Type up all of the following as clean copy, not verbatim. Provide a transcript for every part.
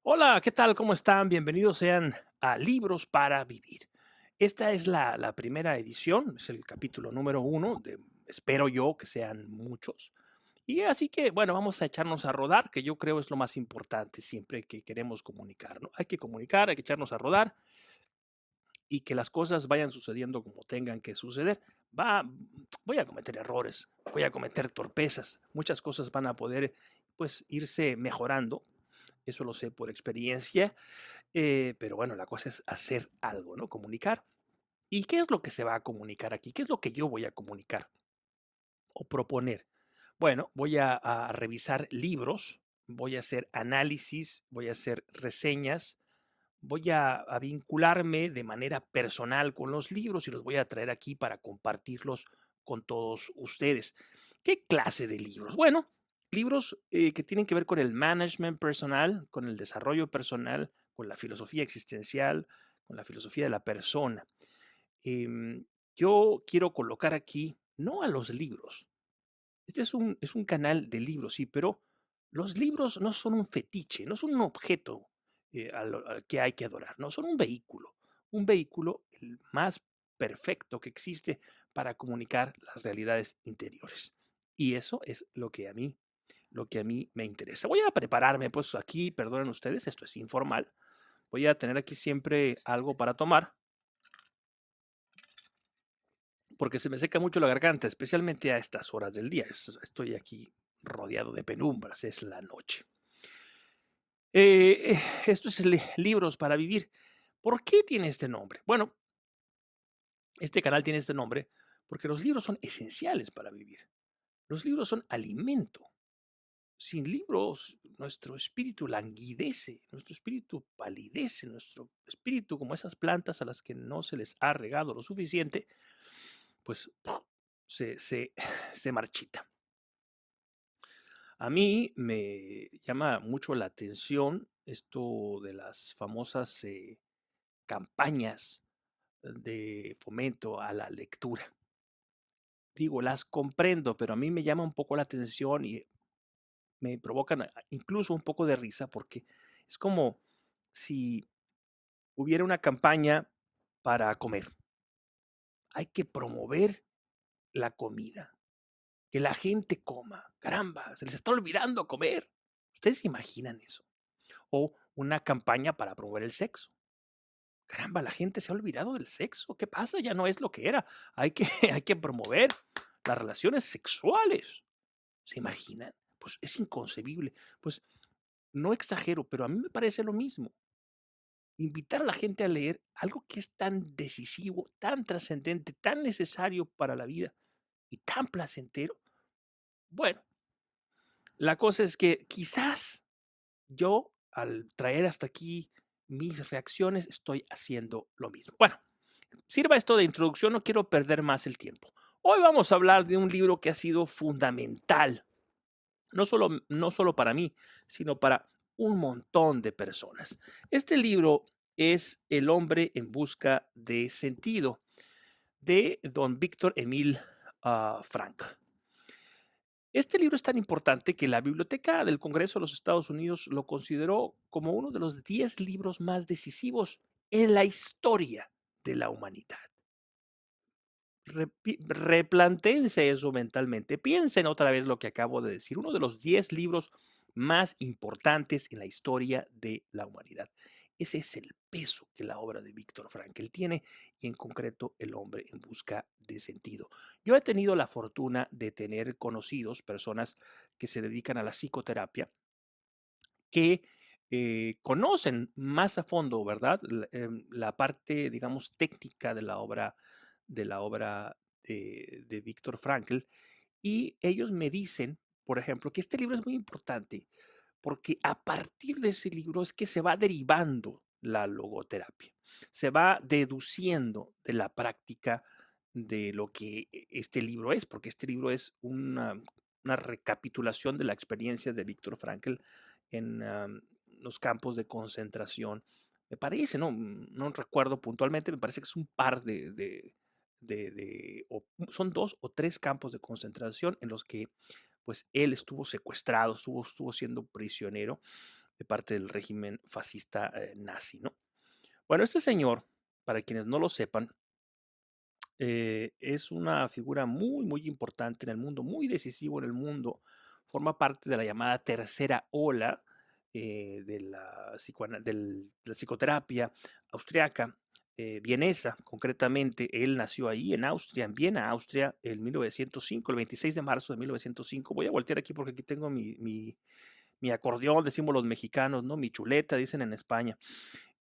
Hola, ¿qué tal? ¿Cómo están? Bienvenidos sean a Libros para Vivir. Esta es la primera edición, es el capítulo número uno, espero yo que sean muchos. Y así que, bueno, vamos a echarnos a rodar, que yo creo es lo más importante siempre que queremos comunicar, ¿no? Hay que comunicar, hay que echarnos a rodar y que las cosas vayan sucediendo como tengan que suceder. Voy a cometer errores, voy a cometer torpezas, muchas cosas van a poder, pues, irse mejorando. Eso lo sé por experiencia. Pero bueno, la cosa es hacer algo, ¿no? Comunicar. ¿Y qué es lo que se va a comunicar aquí? ¿Qué es lo que yo voy a comunicar o proponer? Bueno, voy a revisar libros, voy a hacer análisis, voy a hacer reseñas, voy a vincularme de manera personal con los libros y los voy a traer aquí para compartirlos con todos ustedes. ¿Qué clase de libros? Bueno, libros que tienen que ver con el management personal, con el desarrollo personal, con la filosofía existencial, con la filosofía de la persona. Em, yo quiero colocar aquí, no a los libros, este es un canal de libros, sí, pero los libros no son un fetiche, no son un objeto al que hay que adorar, no, son un vehículo el más perfecto que existe para comunicar las realidades interiores. Y eso es lo que a mí me interesa. Voy a prepararme, pues aquí, perdonen ustedes, esto es informal. Voy a tener aquí siempre algo para tomar, porque se me seca mucho la garganta, especialmente a estas horas del día. Estoy aquí rodeado de penumbras, es la noche. Esto es Libros para Vivir. ¿Por qué tiene este nombre? Bueno, este canal tiene este nombre porque los libros son esenciales para vivir. Los libros son alimento. Sin libros, nuestro espíritu languidece, nuestro espíritu palidece, nuestro espíritu, como esas plantas a las que no se les ha regado lo suficiente, pues se se marchita. A mí me llama mucho la atención esto de las famosas campañas de fomento a la lectura. Digo, las comprendo, pero a mí me llama un poco la atención y me provocan incluso un poco de risa porque es como si hubiera una campaña para comer. Hay que promover la comida, que la gente coma. Caramba, se les está olvidando comer. ¿Ustedes se imaginan eso? O una campaña para promover el sexo. Caramba, la gente se ha olvidado del sexo. ¿Qué pasa? Ya no es lo que era. Hay que, hay que promover las relaciones sexuales. ¿Se imaginan? Pues es inconcebible. Pues no exagero, pero a mí me parece lo mismo. Invitar a la gente a leer algo que es tan decisivo, tan trascendente, tan necesario para la vida y tan placentero. Bueno, la cosa es que quizás yo, al traer hasta aquí mis reacciones, estoy haciendo lo mismo. Bueno, sirva esto de introducción, no quiero perder más el tiempo. Hoy vamos a hablar de un libro que ha sido fundamental, no solo para mí, sino para un montón de personas. Este libro es El hombre en busca de sentido, de don Víctor Emil Frank. Este libro es tan importante que la Biblioteca del Congreso de los Estados Unidos lo consideró como uno de los 10 libros más decisivos en la historia de la humanidad. Replantéense eso mentalmente. Piensen otra vez lo que acabo de decir. Uno de los 10 libros más importantes en la historia de la humanidad. Ese es el peso que la obra de Víctor Frankl tiene y en concreto El hombre en busca de sentido. Yo he tenido la fortuna de tener conocidos, personas que se dedican a la psicoterapia, que conocen más a fondo, ¿verdad? La parte, digamos, técnica de la obra de Víctor Frankl. Y ellos me dicen, por ejemplo, que este libro es muy importante porque a partir de ese libro es que se va derivando la logoterapia, se va deduciendo de la práctica de lo que este libro es, porque este libro es una recapitulación de la experiencia de Víctor Frankl en los campos de concentración. Me parece, no recuerdo puntualmente, me parece que es un par son 2 o 3 campos de concentración en los que pues él estuvo secuestrado, estuvo siendo prisionero de parte del régimen fascista nazi, ¿no? Bueno, este señor, para quienes no lo sepan, es una figura muy, muy importante en el mundo, muy decisivo en el mundo. Forma parte de la llamada tercera ola de la psicoterapia austriaca, vienesa, concretamente. Él nació ahí en Austria, en Viena, Austria, en 1905, el 26 de marzo de 1905. Voy a voltear aquí porque aquí tengo mi acordeón, decimos los mexicanos, ¿no? Mi chuleta, dicen en España.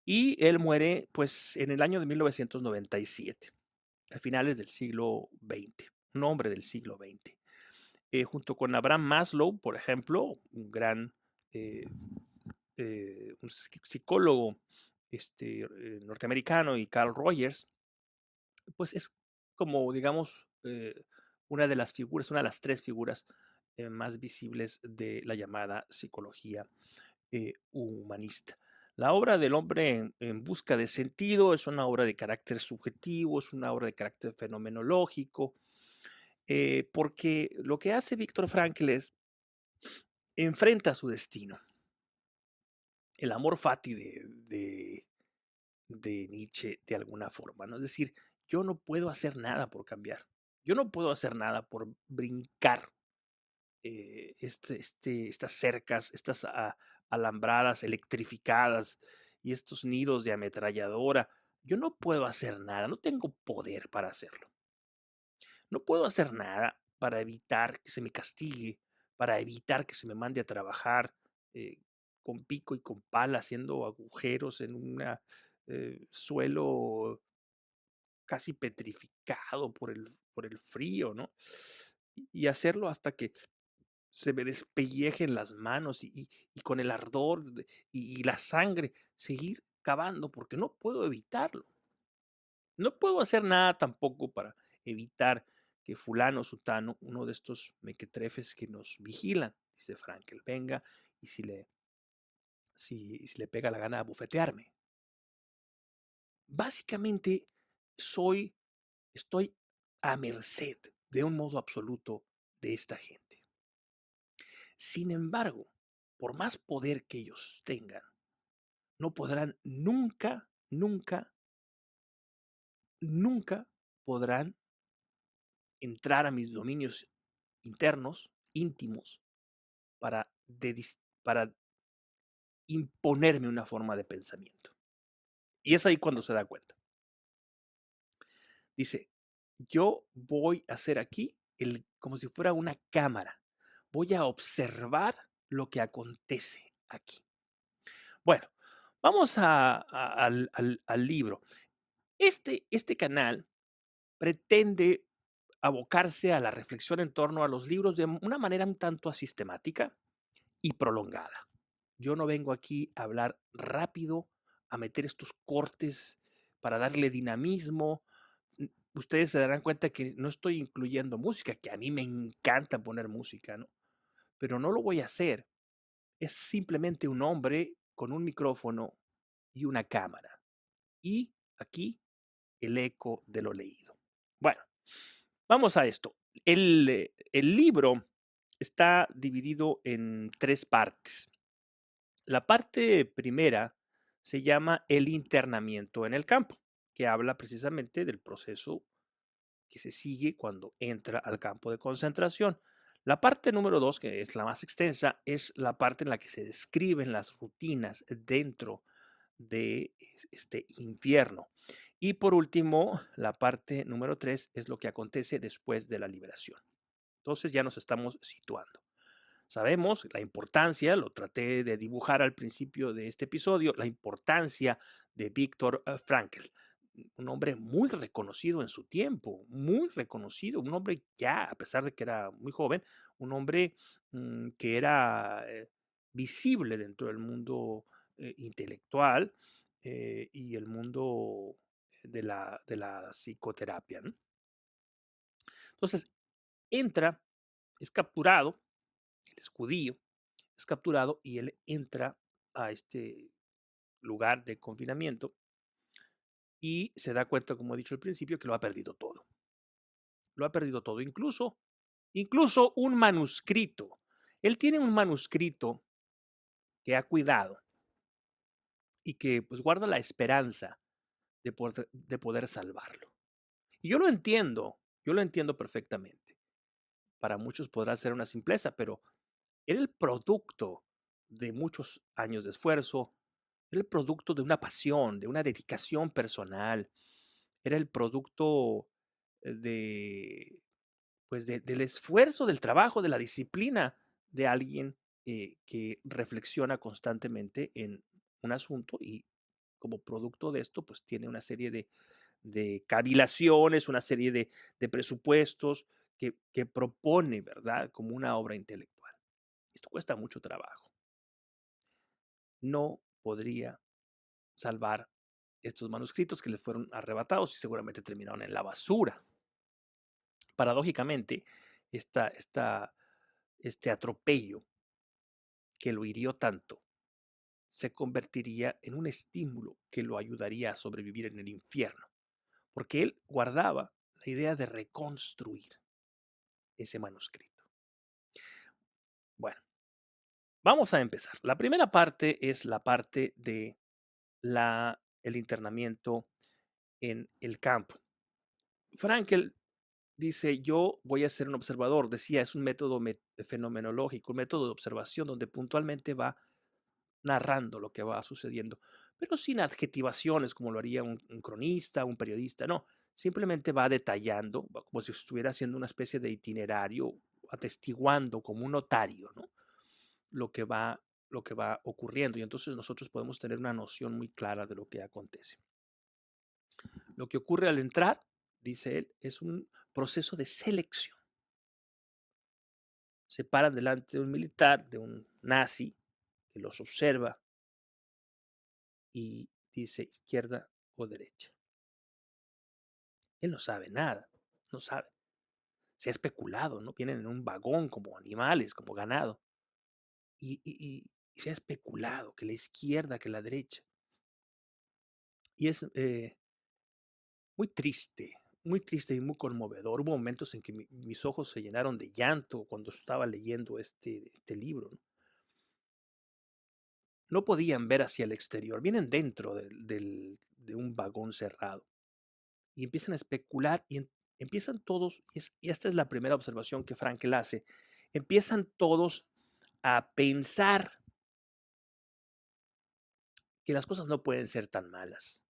Y él muere, pues, en el año de 1997, a finales del siglo XX, un hombre del siglo XX. Junto con Abraham Maslow, por ejemplo, un gran eh, un psicólogo norteamericano, y Carl Rogers, pues es como, digamos, una de las figuras, una de las tres figuras más visibles de la llamada psicología humanista. La obra del hombre en busca de sentido es una obra de carácter subjetivo, es una obra de carácter fenomenológico, porque lo que hace Víctor Frankl es enfrenta su destino. El amor fati de Nietzsche, de alguna forma, ¿no? Es decir, yo no puedo hacer nada por cambiar. Yo no puedo hacer nada por brincar estas cercas, estas alambradas electrificadas y estos nidos de ametralladora. Yo no puedo hacer nada, no tengo poder para hacerlo. No puedo hacer nada para evitar que se me castigue, para evitar que se me mande a trabajar eh, con pico y con pala, haciendo agujeros en un suelo casi petrificado por el frío, ¿no? Y hacerlo hasta que se me despellejen las manos y con el ardor y la sangre seguir cavando, porque no puedo evitarlo. No puedo hacer nada tampoco para evitar que fulano, sutano, uno de estos mequetrefes que nos vigilan, dice Frankel, venga y si le pega la gana a bufetearme. Básicamente estoy a merced de un modo absoluto de esta gente. Sin embargo, por más poder que ellos tengan, no podrán nunca, nunca, nunca podrán entrar a mis dominios internos, íntimos, para imponerme una forma de pensamiento. Y es ahí cuando se da cuenta. Dice, yo voy a hacer aquí como si fuera una cámara. Voy a observar lo que acontece aquí. Bueno, vamos al libro. Este canal pretende abocarse a la reflexión en torno a los libros de una manera un tanto asistemática y prolongada. Yo no vengo aquí a hablar rápido, a meter estos cortes para darle dinamismo. Ustedes se darán cuenta que no estoy incluyendo música, que a mí me encanta poner música, ¿no? Pero no lo voy a hacer. Es simplemente un hombre con un micrófono y una cámara. Y aquí el eco de lo leído. Bueno, vamos a esto. El libro está dividido en tres partes. La parte primera se llama el internamiento en el campo, que habla precisamente del proceso que se sigue cuando entra al campo de concentración. La parte número dos, que es la más extensa, es la parte en la que se describen las rutinas dentro de este infierno. Y por último, la parte número tres es lo que acontece después de la liberación. Entonces ya nos estamos situando. Sabemos la importancia, lo traté de dibujar al principio de este episodio, la importancia de Viktor Frankl, un hombre muy reconocido en su tiempo, muy reconocido, un hombre ya, a pesar de que era muy joven, un hombre que era visible dentro del mundo intelectual y el mundo de la psicoterapia, ¿no? Entonces, entra, es capturado, él es judío, es capturado y él entra a este lugar de confinamiento y se da cuenta, como he dicho al principio, que lo ha perdido todo. Lo ha perdido todo, incluso un manuscrito. Él tiene un manuscrito que ha cuidado y que pues guarda la esperanza de poder salvarlo. Y yo lo entiendo perfectamente. Para muchos podrá ser una simpleza, pero era el producto de muchos años de esfuerzo, era el producto de una pasión, de una dedicación personal, era el producto de, pues del esfuerzo, del trabajo, de la disciplina de alguien que reflexiona constantemente en un asunto y como producto de esto, pues tiene una serie de cavilaciones, una serie de presupuestos que propone, ¿verdad? Como una obra intelectual. Esto cuesta mucho trabajo. No podría salvar estos manuscritos que le fueron arrebatados y seguramente terminaron en la basura. Paradójicamente, este atropello que lo hirió tanto se convertiría en un estímulo que lo ayudaría a sobrevivir en el infierno, porque él guardaba la idea de reconstruir ese manuscrito. Bueno, vamos a empezar. La primera parte es la parte de el internamiento en el campo. Frankel dice, yo voy a ser un observador. Decía, es un método fenomenológico, un método de observación donde puntualmente va narrando lo que va sucediendo, pero sin adjetivaciones como lo haría un cronista, un periodista, no, simplemente va detallando, como si estuviera haciendo una especie de itinerario, atestiguando como un notario, ¿no? Lo que va, lo que va ocurriendo y entonces nosotros podemos tener una noción muy clara de lo que acontece. Lo que ocurre al entrar, dice él, es un proceso de selección. Se paran delante de un militar, de un nazi, que los observa y dice izquierda o derecha. Él no sabe nada, no sabe. Se ha especulado, ¿no? Vienen en un vagón como animales, como ganado. Y se ha especulado que la izquierda, que la derecha. Y es muy triste y muy conmovedor. Hubo momentos en que mis ojos se llenaron de llanto cuando estaba leyendo este libro. ¿No? No podían ver hacia el exterior, vienen dentro de un vagón cerrado y empiezan a especular y empiezan todos, y esta es la primera observación que Frankel hace, empiezan todos a pensar que las cosas no pueden ser tan malas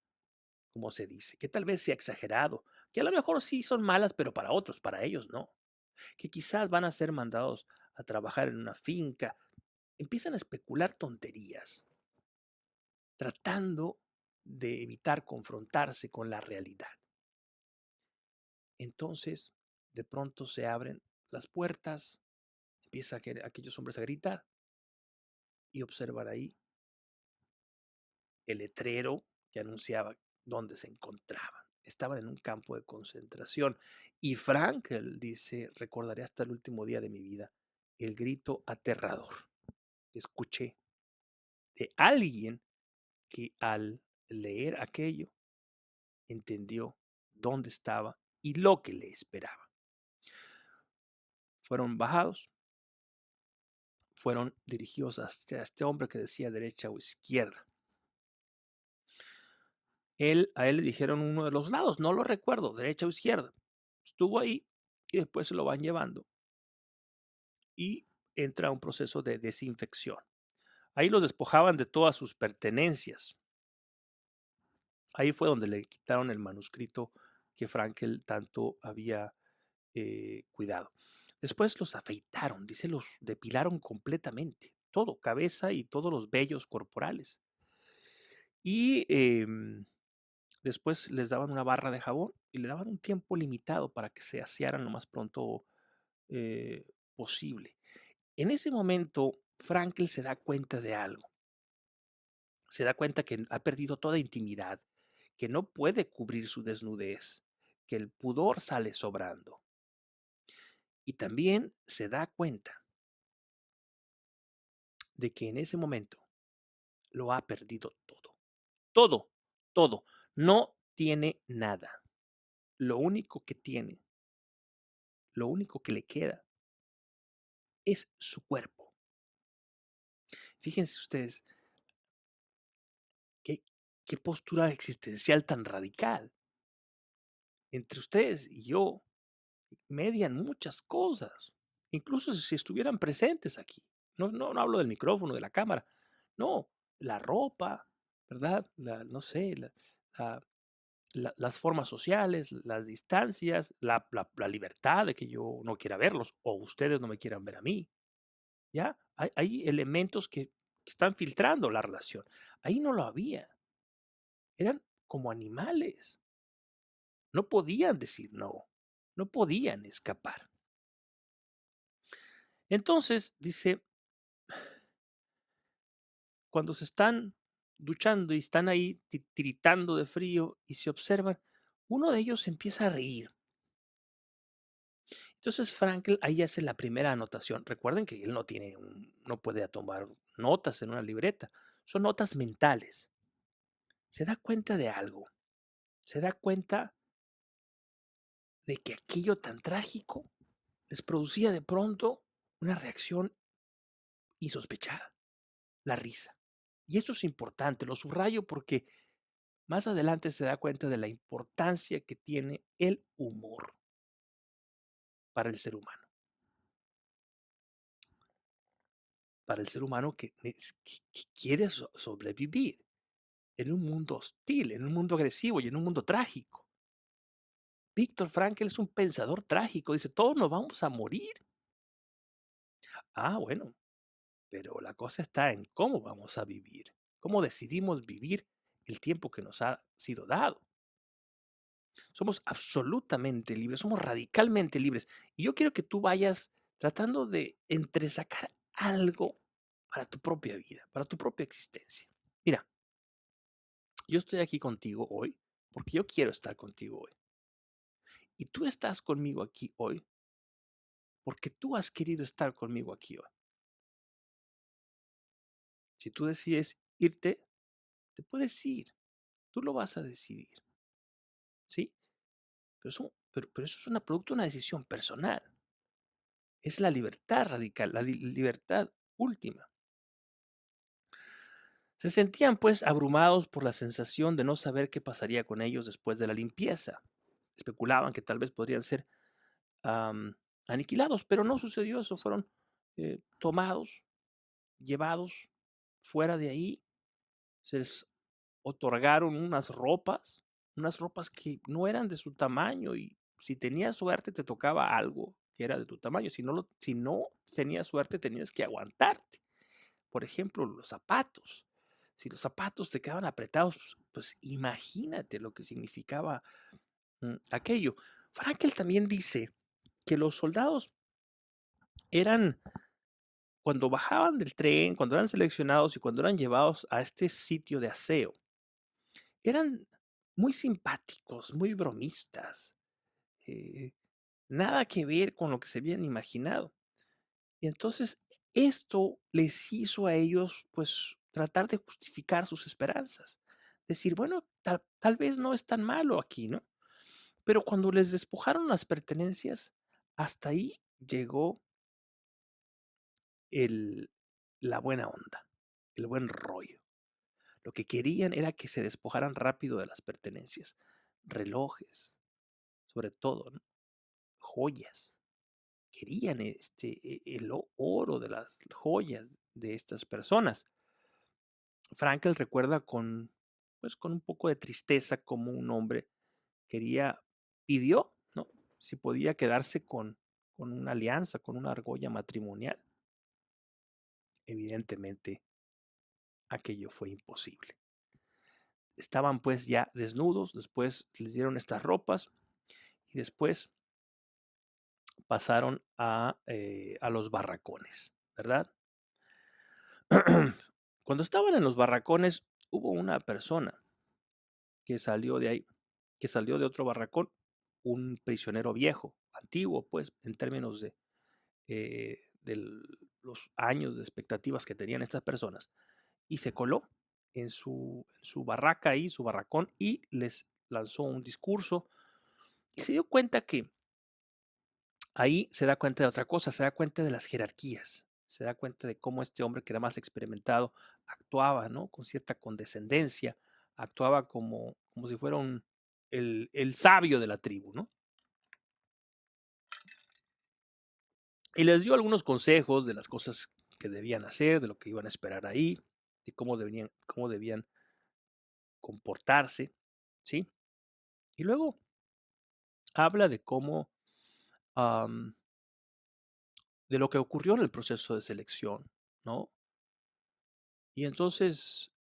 como se dice, que tal vez sea exagerado, que a lo mejor sí son malas, pero para otros, para ellos no, que quizás van a ser mandados a trabajar en una finca. Empiezan a especular tonterías, tratando de evitar confrontarse con la realidad. Entonces, de pronto se abren las puertas, empiezan aquellos hombres a gritar y observar ahí el letrero que anunciaba dónde se encontraban. Estaban en un campo de concentración y Frankel dice, recordaré hasta el último día de mi vida el grito aterrador que escuché de alguien que al leer aquello entendió dónde estaba y lo que le esperaba. Fueron bajados, fueron dirigidos hacia este hombre que decía derecha o izquierda. A él le dijeron uno de los lados, no lo recuerdo, derecha o izquierda. Estuvo ahí y después se lo van llevando y entra un proceso de desinfección. Ahí los despojaban de todas sus pertenencias. Ahí fue donde le quitaron el manuscrito que Frankel tanto había cuidado. Después los afeitaron, dice, los depilaron completamente, todo, cabeza y todos los vellos corporales. Y después les daban una barra de jabón y le daban un tiempo limitado para que se asearan lo más pronto posible. En ese momento, Frankel se da cuenta de algo. Se da cuenta que ha perdido toda intimidad, que no puede cubrir su desnudez, que el pudor sale sobrando. Y también se da cuenta de que en ese momento lo ha perdido todo. Todo, todo. No tiene nada. Lo único que tiene, lo único que le queda es su cuerpo. Fíjense ustedes, qué, qué postura existencial tan radical. Entre ustedes y yo median muchas cosas, incluso si estuvieran presentes aquí. No hablo del micrófono, de la cámara. No, la ropa, ¿verdad? No sé, la- las formas sociales, las distancias, la libertad de que yo no quiera verlos o ustedes no me quieran ver a mí. ¿Ya? Hay elementos que están filtrando la relación. Ahí no lo había. Eran como animales. No podían decir no. No podían escapar. Entonces, dice, cuando se están duchando y están ahí tiritando de frío y se observan, uno de ellos empieza a reír. Entonces Frankel ahí hace la primera anotación. Recuerden que él no puede tomar notas en una libreta. Son notas mentales. Se da cuenta de algo. Se da cuenta de que aquello tan trágico les producía de pronto una reacción insospechada, la risa. Y esto es importante, lo subrayo porque más adelante se da cuenta de la importancia que tiene el humor para el ser humano. Para el ser humano que quiere sobrevivir en un mundo hostil, en un mundo agresivo y en un mundo trágico. Víctor Frankl es un pensador trágico, dice, todos nos vamos a morir. Ah, bueno, pero la cosa está en cómo vamos a vivir, cómo decidimos vivir el tiempo que nos ha sido dado. Somos absolutamente libres, somos radicalmente libres. Y yo quiero que tú vayas tratando de entresacar algo para tu propia vida, para tu propia existencia. Mira, yo estoy aquí contigo hoy porque yo quiero estar contigo hoy. Y tú estás conmigo aquí hoy porque tú has querido estar conmigo aquí hoy. Si tú decides irte, te puedes ir. Tú lo vas a decidir, ¿sí? Pero eso es una producto de una decisión personal. Es la libertad radical, la libertad última. Se sentían pues abrumados por la sensación de no saber qué pasaría con ellos después de la limpieza. Especulaban que tal vez podrían ser aniquilados, pero no sucedió eso. Fueron tomados, llevados fuera de ahí. Se les otorgaron unas ropas que no eran de su tamaño y si tenías suerte te tocaba algo que era de tu tamaño. Si no tenías suerte tenías que aguantarte. Por ejemplo, los zapatos. Si los zapatos te quedaban apretados, pues imagínate lo que significaba aquello. Frankel también dice que los soldados eran, cuando bajaban del tren, cuando eran seleccionados y cuando eran llevados a este sitio de aseo, eran muy simpáticos, muy bromistas, eh, nada que ver con lo que se habían imaginado. Y entonces esto les hizo a ellos, pues, tratar de justificar sus esperanzas. Decir, bueno, tal vez no es tan malo aquí, ¿no? Pero cuando les despojaron las pertenencias, hasta ahí llegó el, la buena onda, el buen rollo. Lo que querían era que se despojaran rápido de las pertenencias, relojes, sobre todo, ¿no? Joyas. Querían el oro de las joyas de estas personas. Frankel recuerda pues, con un poco de tristeza como un hombre pidió, ¿no? Si podía quedarse con una alianza, con una argolla matrimonial. Evidentemente, aquello fue imposible. Estaban pues ya desnudos, después les dieron estas ropas y después pasaron a los barracones, ¿verdad? Cuando estaban en los barracones, hubo una persona que salió de ahí, que salió de otro barracón, un prisionero viejo, antiguo, pues, en términos de los años de expectativas que tenían estas personas, y se coló en su barraca ahí, su barracón, y les lanzó un discurso, y se dio cuenta que ahí se da cuenta de otra cosa, se da cuenta de las jerarquías, se da cuenta de cómo este hombre que era más experimentado actuaba, ¿no? Con cierta condescendencia, actuaba como si fuera el sabio de la tribu, ¿no? Y les dio algunos consejos de las cosas que debían hacer, de lo que iban a esperar ahí, de cómo debían comportarse, ¿sí? Y luego habla de cómo, am, de lo que ocurrió en el proceso de selección, ¿no? Y entonces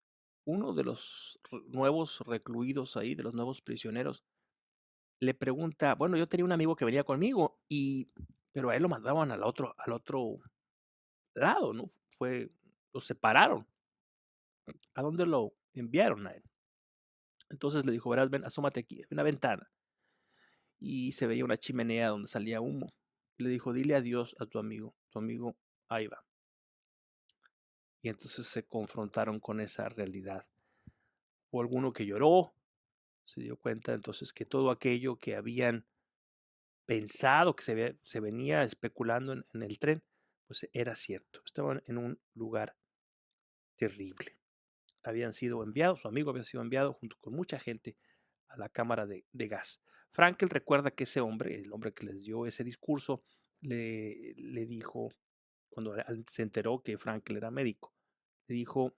uno de los nuevos recluidos ahí, de los nuevos prisioneros, le pregunta, bueno, yo tenía un amigo que venía conmigo pero a él lo mandaban al otro lado, ¿no? Lo separaron. ¿A dónde lo enviaron a él? Entonces le dijo, verás, ven, asómate aquí, hay una ventana. Y se veía una chimenea donde salía humo. Y le dijo, dile adiós a tu amigo ahí va. Y entonces se confrontaron con esa realidad. O alguno que lloró, se dio cuenta entonces que todo aquello que habían pensado, que se venía especulando en el tren, pues era cierto. Estaban en un lugar terrible. Habían sido enviados, su amigo había sido enviado junto con mucha gente a la cámara de gas. Frankel recuerda que ese hombre, el hombre que les dio ese discurso, le dijo, cuando se enteró que Frankel era médico, le dijo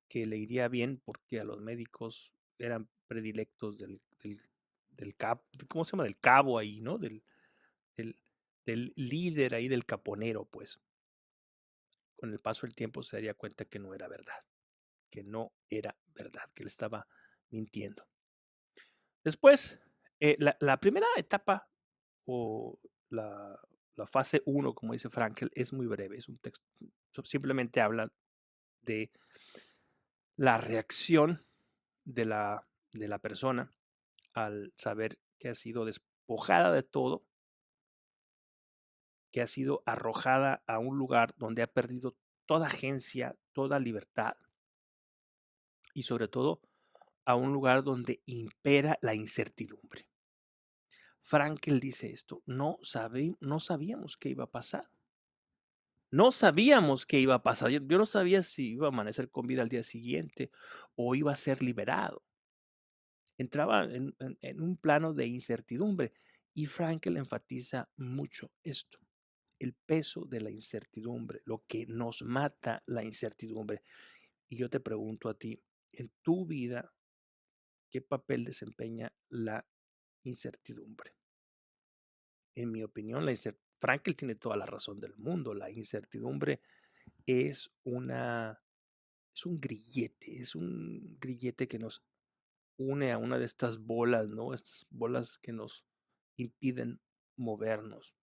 que le iría bien porque a los médicos eran predilectos del ¿cómo se llama? Del cabo ahí, ¿no? Del, del líder ahí, del caponero, pues. Con el paso del tiempo se daría cuenta que no era verdad, que no era verdad, que le estaba mintiendo. Después, la primera etapa o la, la fase uno, como dice Frankel, es muy breve, es un texto, simplemente habla de la reacción de la persona al saber que ha sido despojada de todo, que ha sido arrojada a un lugar donde ha perdido toda agencia, toda libertad y sobre todo a un lugar donde impera la incertidumbre. Frankel dice esto, no sabíamos qué iba a pasar. No sabíamos qué iba a pasar. Yo no sabía si iba a amanecer con vida al día siguiente o iba a ser liberado. Entraba en un plano de incertidumbre y Frankel enfatiza mucho esto, el peso de la incertidumbre, lo que nos mata la incertidumbre. Y yo te pregunto a ti, en tu vida, ¿qué papel desempeña la incertidumbre? En mi opinión, Frankel tiene toda la razón del mundo. La incertidumbre es es un grillete que nos une a una de estas bolas, ¿no? Estas bolas que nos impiden movernos.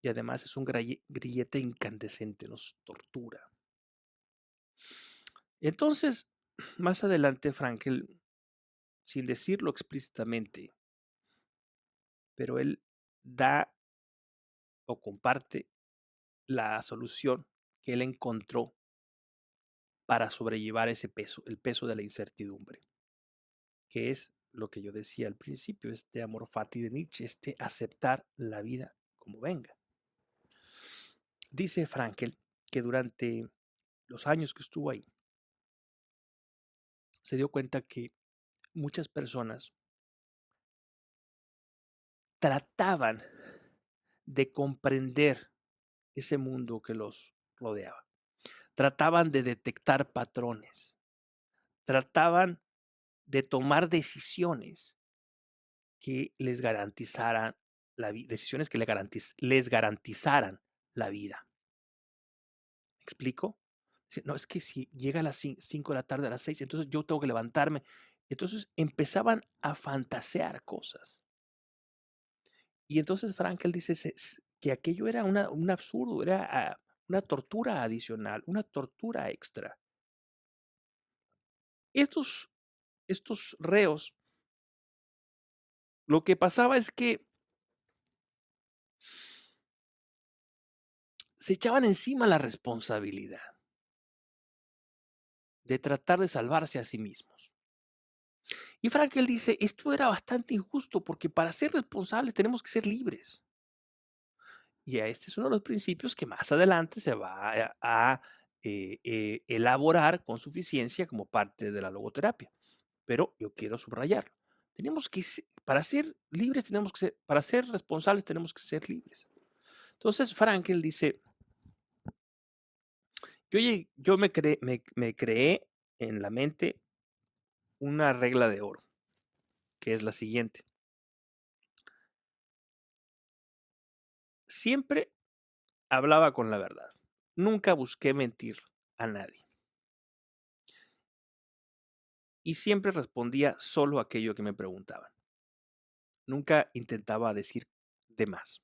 Y además es un grillete incandescente, nos tortura. Entonces, más adelante, Frankel, sin decirlo explícitamente, pero él da o comparte la solución que él encontró para sobrellevar ese peso, el peso de la incertidumbre, que es lo que yo decía al principio, este amor fati de Nietzsche, este aceptar la vida como venga. Dice Frankel que durante los años que estuvo ahí, se dio cuenta que muchas personas trataban de comprender ese mundo que los rodeaba. Trataban de detectar patrones, trataban de tomar decisiones que les garantizaran decisiones que les garantizaran la vida. ¿Me explico? No, es que si llega a las 5 de la tarde, a las 6, entonces yo tengo que levantarme. Entonces empezaban a fantasear cosas. Y entonces Frankel dice que aquello era un absurdo, era una tortura adicional, una tortura extra. Estos, estos reos, lo que pasaba es que se echaban encima la responsabilidad de tratar de salvarse a sí mismos. Y Frankel dice, esto era bastante injusto porque para ser responsables tenemos que ser libres. Y este es uno de los principios que más adelante se va elaborar con suficiencia como parte de la logoterapia. Pero yo quiero subrayarlo. Tenemos que, para ser libres, tenemos que ser, para ser responsables, tenemos que ser libres. Entonces, Frankel dice, yo me creé en la mente una regla de oro, que es la siguiente. Siempre hablaba con la verdad. Nunca busqué mentir a nadie. Y siempre respondía solo aquello que me preguntaban. Nunca intentaba decir de más.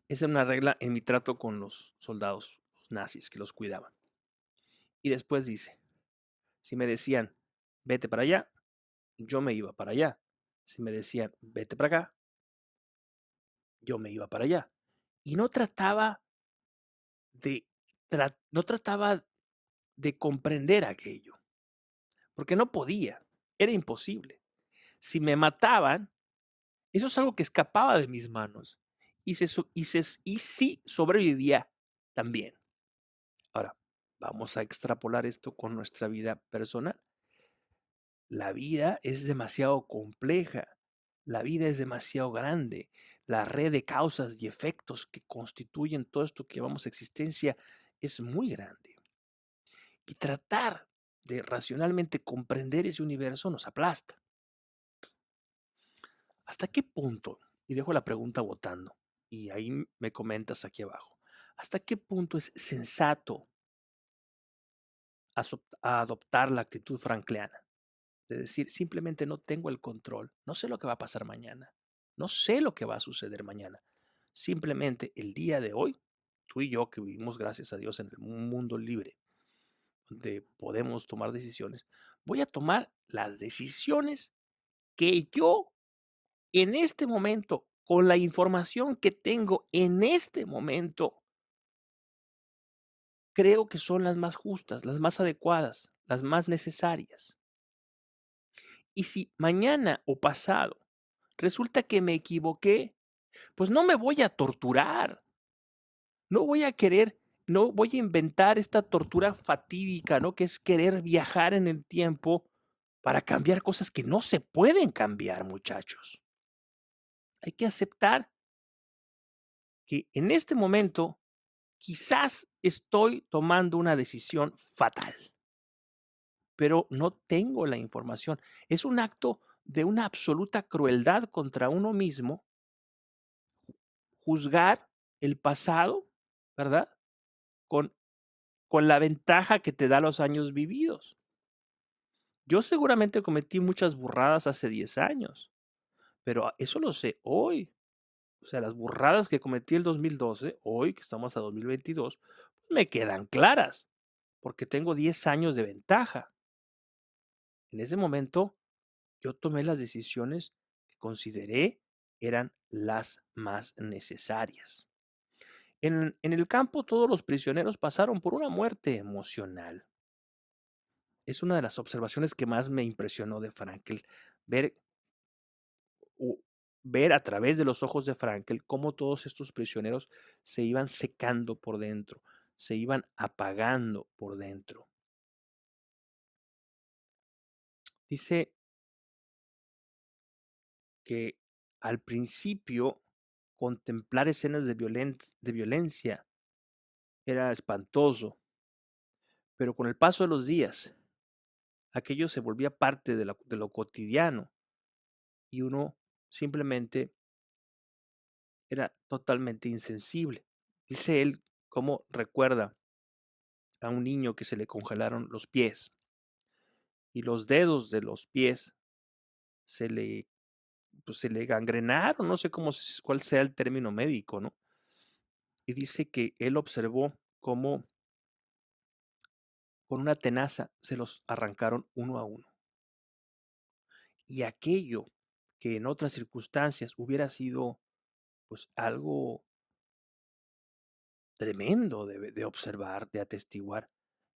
Esa es una regla en mi trato con los soldados los nazis que los cuidaban. Y después dice, si me decían, vete para allá, yo me iba para allá. Si me decían, vete para acá, yo me iba para allá. Y de, no trataba de comprender aquello, porque no podía, era imposible. Si me mataban, eso es algo que escapaba de mis manos y sí sobrevivía también. Ahora, vamos a extrapolar esto con nuestra vida personal. La vida es demasiado compleja, la vida es demasiado grande, la red de causas y efectos que constituyen todo esto que llamamos existencia es muy grande. Y tratar de racionalmente comprender ese universo nos aplasta. ¿Hasta qué punto? Y dejo la pregunta votando, y ahí me comentas aquí abajo. ¿Hasta qué punto es sensato adoptar la actitud frankliana? De decir, simplemente no tengo el control, no sé lo que va a pasar mañana, no sé lo que va a suceder mañana. Simplemente el día de hoy, tú y yo que vivimos, gracias a Dios, en un mundo libre, donde podemos tomar decisiones, voy a tomar las decisiones que yo en este momento, con la información que tengo en este momento, creo que son las más justas, las más adecuadas, las más necesarias. Y si mañana o pasado resulta que me equivoqué, pues no me voy a torturar. No voy a querer, no voy a inventar esta tortura fatídica, ¿no? Que es querer viajar en el tiempo para cambiar cosas que no se pueden cambiar, muchachos. Hay que aceptar que en este momento quizás estoy tomando una decisión fatal, pero no tengo la información. Es un acto de una absoluta crueldad contra uno mismo juzgar el pasado, ¿verdad? Con, con la ventaja que te da los años vividos. Yo seguramente cometí muchas burradas hace 10 años, pero eso lo sé hoy. O sea, las burradas que cometí el 2012, hoy que estamos a 2022, me quedan claras, porque tengo 10 años de ventaja. En ese momento, yo tomé las decisiones que consideré eran las más necesarias. En el campo, todos los prisioneros pasaron por una muerte emocional. Es una de las observaciones que más me impresionó de Frankel, ver, ver a través de los ojos de Frankel cómo todos estos prisioneros se iban secando por dentro, se iban apagando por dentro. Dice que al principio contemplar escenas de violencia era espantoso, pero con el paso de los días, aquello se volvía parte de lo cotidiano y uno simplemente era totalmente insensible. Dice él cómo recuerda a un niño que se le congelaron los pies y los dedos de los pies se le, pues se le gangrenaron, no sé cuál sea el término médico, ¿no? Y dice que él observó cómo con una tenaza se los arrancaron uno a uno. Y aquello que en otras circunstancias hubiera sido pues algo tremendo de observar, de atestiguar,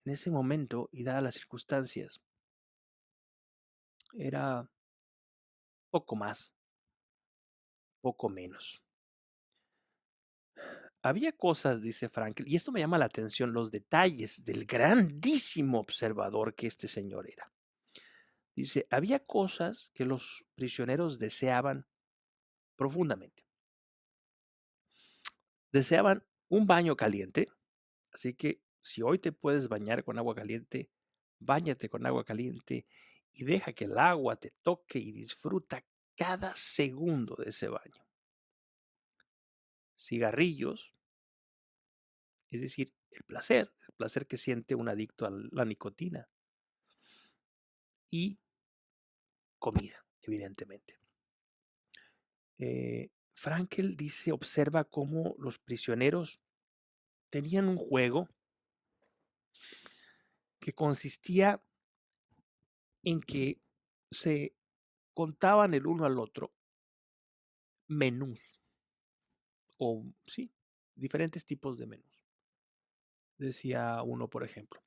en ese momento y dadas las circunstancias, era poco más, poco menos. había cosas, dice Frankel, y esto me llama la atención, los detalles del grandísimo observador que este señor era. Dice, había cosas que los prisioneros deseaban profundamente. Deseaban un baño caliente, así que si hoy te puedes bañar con agua caliente, báñate con agua caliente y deja que el agua te toque y disfruta cada segundo de ese baño. Cigarrillos, es decir, el placer que siente un adicto a la nicotina y comida, evidentemente. Frankel dice, observa cómo los prisioneros tenían un juego que consistía en que se contaban el uno al otro menús o sí, diferentes tipos de menús. Decía uno, por ejemplo,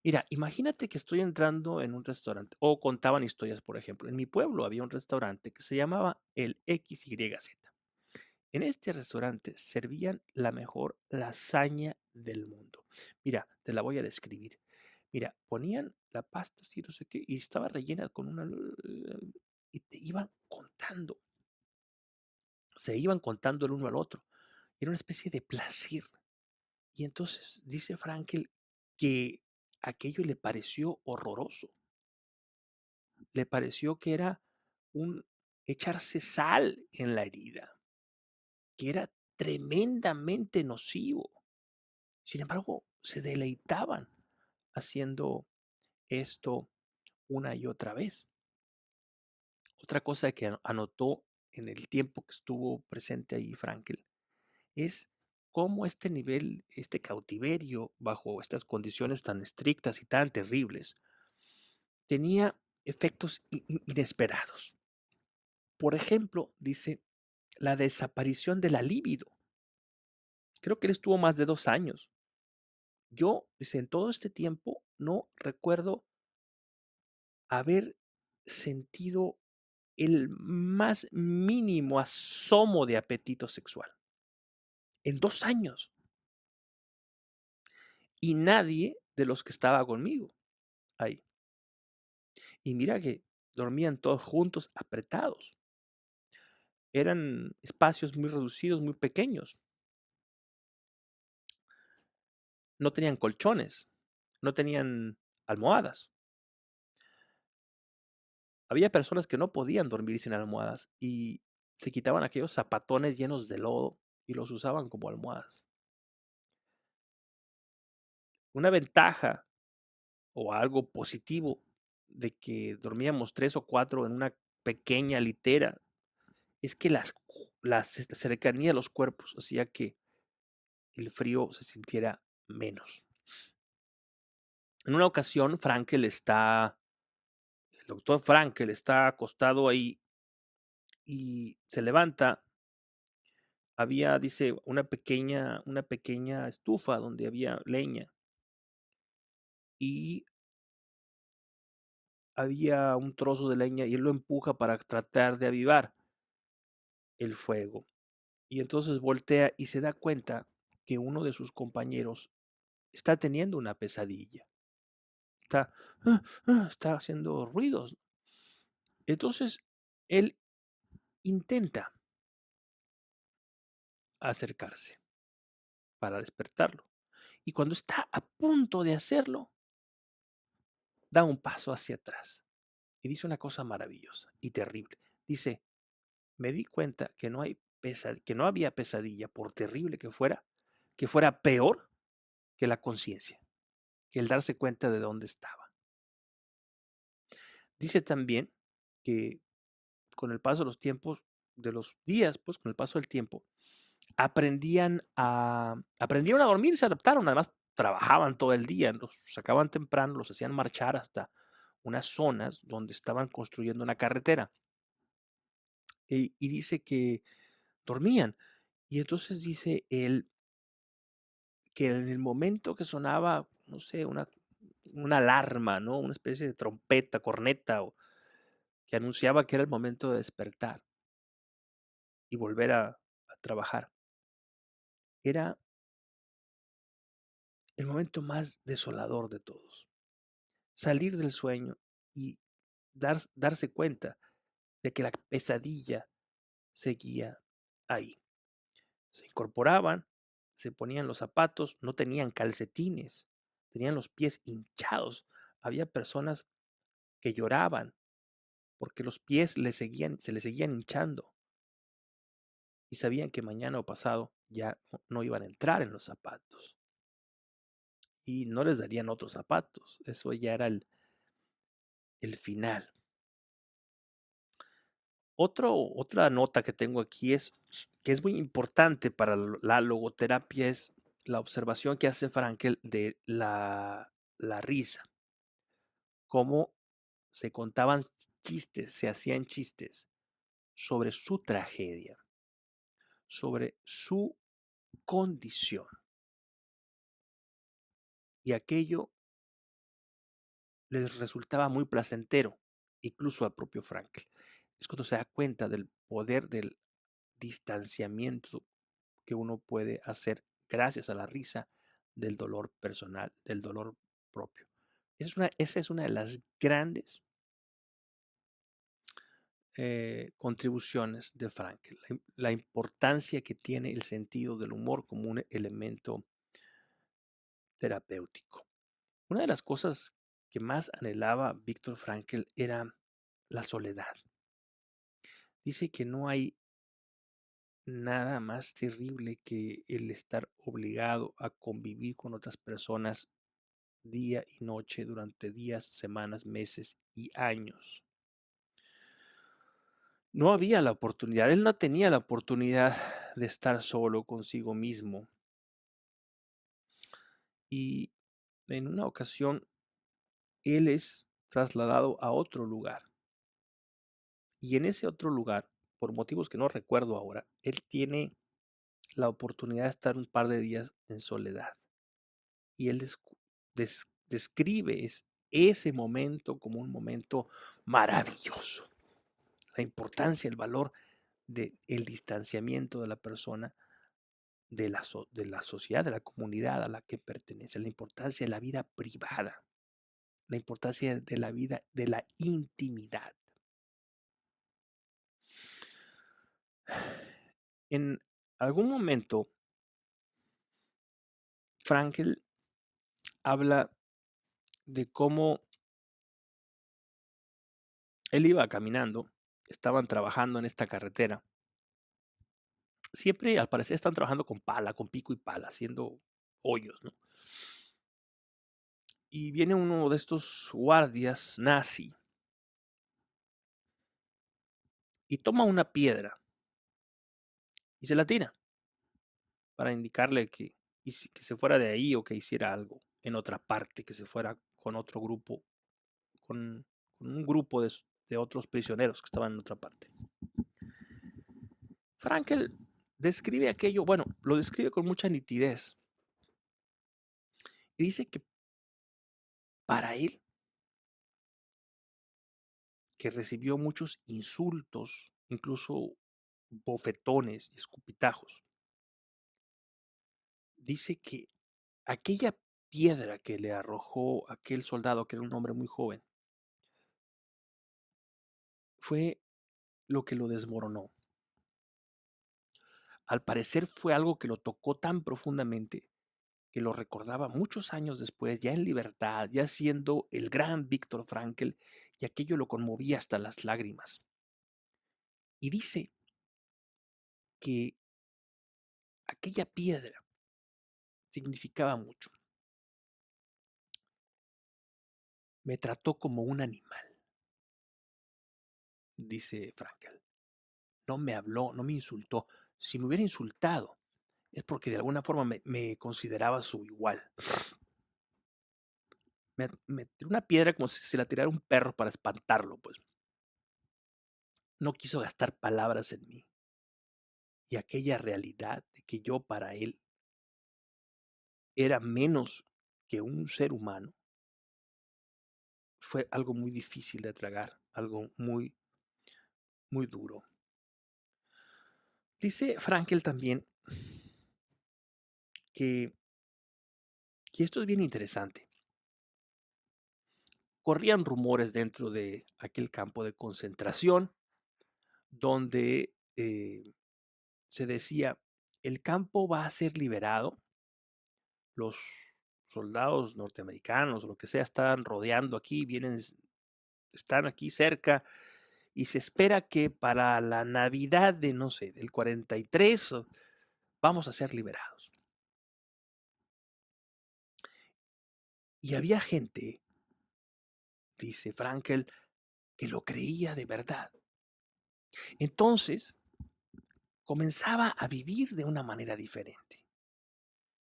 mira, imagínate que estoy entrando en un restaurante o contaban historias, por ejemplo. En mi pueblo había un restaurante que se llamaba el XYZ. En este restaurante servían la mejor lasaña del mundo. Mira, te la voy a describir. Mira, ponían la pasta, así, no sé qué, y estaba rellena con una... Y te iban contando, se iban contando el uno al otro. Era una especie de placer. Y entonces dice Frankel que aquello le pareció horroroso. Le pareció que era un echarse sal en la herida, que era tremendamente nocivo. Sin embargo, se deleitaban haciendo esto una y otra vez. Otra cosa que anotó en el tiempo que estuvo presente ahí Frankel es cómo este nivel, este cautiverio bajo estas condiciones tan estrictas y tan terribles, tenía efectos inesperados. Por ejemplo, dice, la desaparición de la libido. Creo que él estuvo más de 2 años. Yo, dice, en todo este tiempo no recuerdo haber sentido el más mínimo asomo de apetito sexual. En 2 años. Y nadie de los que estaba conmigo ahí. Y mira que dormían todos juntos, apretados. Eran espacios muy reducidos, muy pequeños. No tenían colchones, no tenían almohadas. Había personas que no podían dormir sin almohadas y se quitaban aquellos zapatones llenos de lodo y los usaban como almohadas. Una ventaja o algo positivo de que dormíamos 3 o 4 en una pequeña litera es que la cercanía de los cuerpos hacía que el frío se sintiera menos. En una ocasión, el doctor Frankel está acostado ahí y se levanta. Había, dice, una pequeña estufa donde había leña y había un trozo de leña y él lo empuja para tratar de avivar el fuego. Y entonces voltea y se da cuenta que uno de sus compañeros está teniendo una pesadilla. Está, está haciendo ruidos. Entonces, él intenta acercarse para despertarlo. Y cuando está a punto de hacerlo, da un paso hacia atrás y dice una cosa maravillosa y terrible. Dice, me di cuenta que que no había pesadilla, por terrible que fuera peor que la conciencia, que el darse cuenta de dónde estaba. Dice también que con el paso de los tiempos, de los días, pues con el paso del tiempo, aprendieron a dormir, se adaptaron, además trabajaban todo el día, los sacaban temprano, los hacían marchar hasta unas zonas donde estaban construyendo una carretera. Y dice que dormían. Y entonces dice él que en el momento que sonaba, no sé, una alarma, ¿no? Una especie de trompeta, corneta, o que anunciaba que era el momento de despertar y volver a trabajar. era el momento más desolador de todos. Salir del sueño y darse cuenta de que la pesadilla seguía ahí. Se incorporaban, se ponían los zapatos, no tenían calcetines, tenían los pies hinchados. Había personas que lloraban porque los pies se les seguían hinchando y sabían que mañana o pasado ya no iban a entrar en los zapatos y no les darían otros zapatos. Eso ya era el final. Otra nota que tengo aquí es que es muy importante para la logoterapia es la observación que hace Frankel de la risa, cómo se contaban chistes, se hacían chistes sobre su tragedia, sobre su condición. Y aquello les resultaba muy placentero, incluso al propio Frankel. Es cuando se da cuenta del poder del distanciamiento que uno puede hacer gracias a la risa del dolor personal, del dolor propio. Esa es una de las grandes contribuciones de Frankel, la importancia que tiene el sentido del humor como un elemento terapéutico. Una de las cosas que más anhelaba Víctor Frankel era la soledad. Dice que no hay nada más terrible que el estar obligado a convivir con otras personas día y noche durante días, semanas, meses y años. No había la oportunidad, él no tenía la oportunidad de estar solo consigo mismo. Y en una ocasión, él es trasladado a otro lugar. Y en ese otro lugar, por motivos que no recuerdo ahora, él tiene la oportunidad de estar un par de días en soledad. Y él describe ese momento como un momento maravilloso. La importancia, el valor del distanciamiento de la persona de la sociedad, de la comunidad a la que pertenece, la importancia de la vida privada, la importancia de la vida, de la intimidad. En algún momento, Frankel habla de cómo él iba caminando, estaban trabajando en esta carretera. Siempre, al parecer, están trabajando con pala, con pico y pala, haciendo hoyos, ¿no? Y viene uno de estos guardias nazi y toma una piedra y se la tira para indicarle que se fuera de ahí o que hiciera algo en otra parte, que se fuera con otro grupo, con un grupo de otros prisioneros que estaban en otra parte. Frankel describe aquello, bueno, lo describe con mucha nitidez y dice que para él, que recibió muchos insultos, incluso bofetones y escupitajos, dice que aquella piedra que le arrojó aquel soldado, que era un hombre muy joven, fue lo que lo desmoronó. Al parecer fue algo que lo tocó tan profundamente que lo recordaba muchos años después, ya en libertad, ya siendo el gran Víctor Frankl, y aquello lo conmovía hasta las lágrimas. Y dice que aquella piedra significaba mucho. Me trató como un animal, dice Frankl. No me habló, no me insultó. Si me hubiera insultado, es porque de alguna forma me consideraba su igual. Me tiró una piedra como si se la tirara un perro para espantarlo, pues. No quiso gastar palabras en mí. Y aquella realidad de que yo para él era menos que un ser humano fue algo muy difícil de tragar, algo muy, muy duro. Dice Frankel también que, y esto es bien interesante, corrían rumores dentro de aquel campo de concentración donde se decía, el campo va a ser liberado, los soldados norteamericanos o lo que sea están rodeando aquí, están aquí cerca y se espera que para la Navidad de, no sé, del 43 vamos a ser liberados. Y había gente, dice Frankel, que lo creía de verdad. Entonces, comenzaba a vivir de una manera diferente.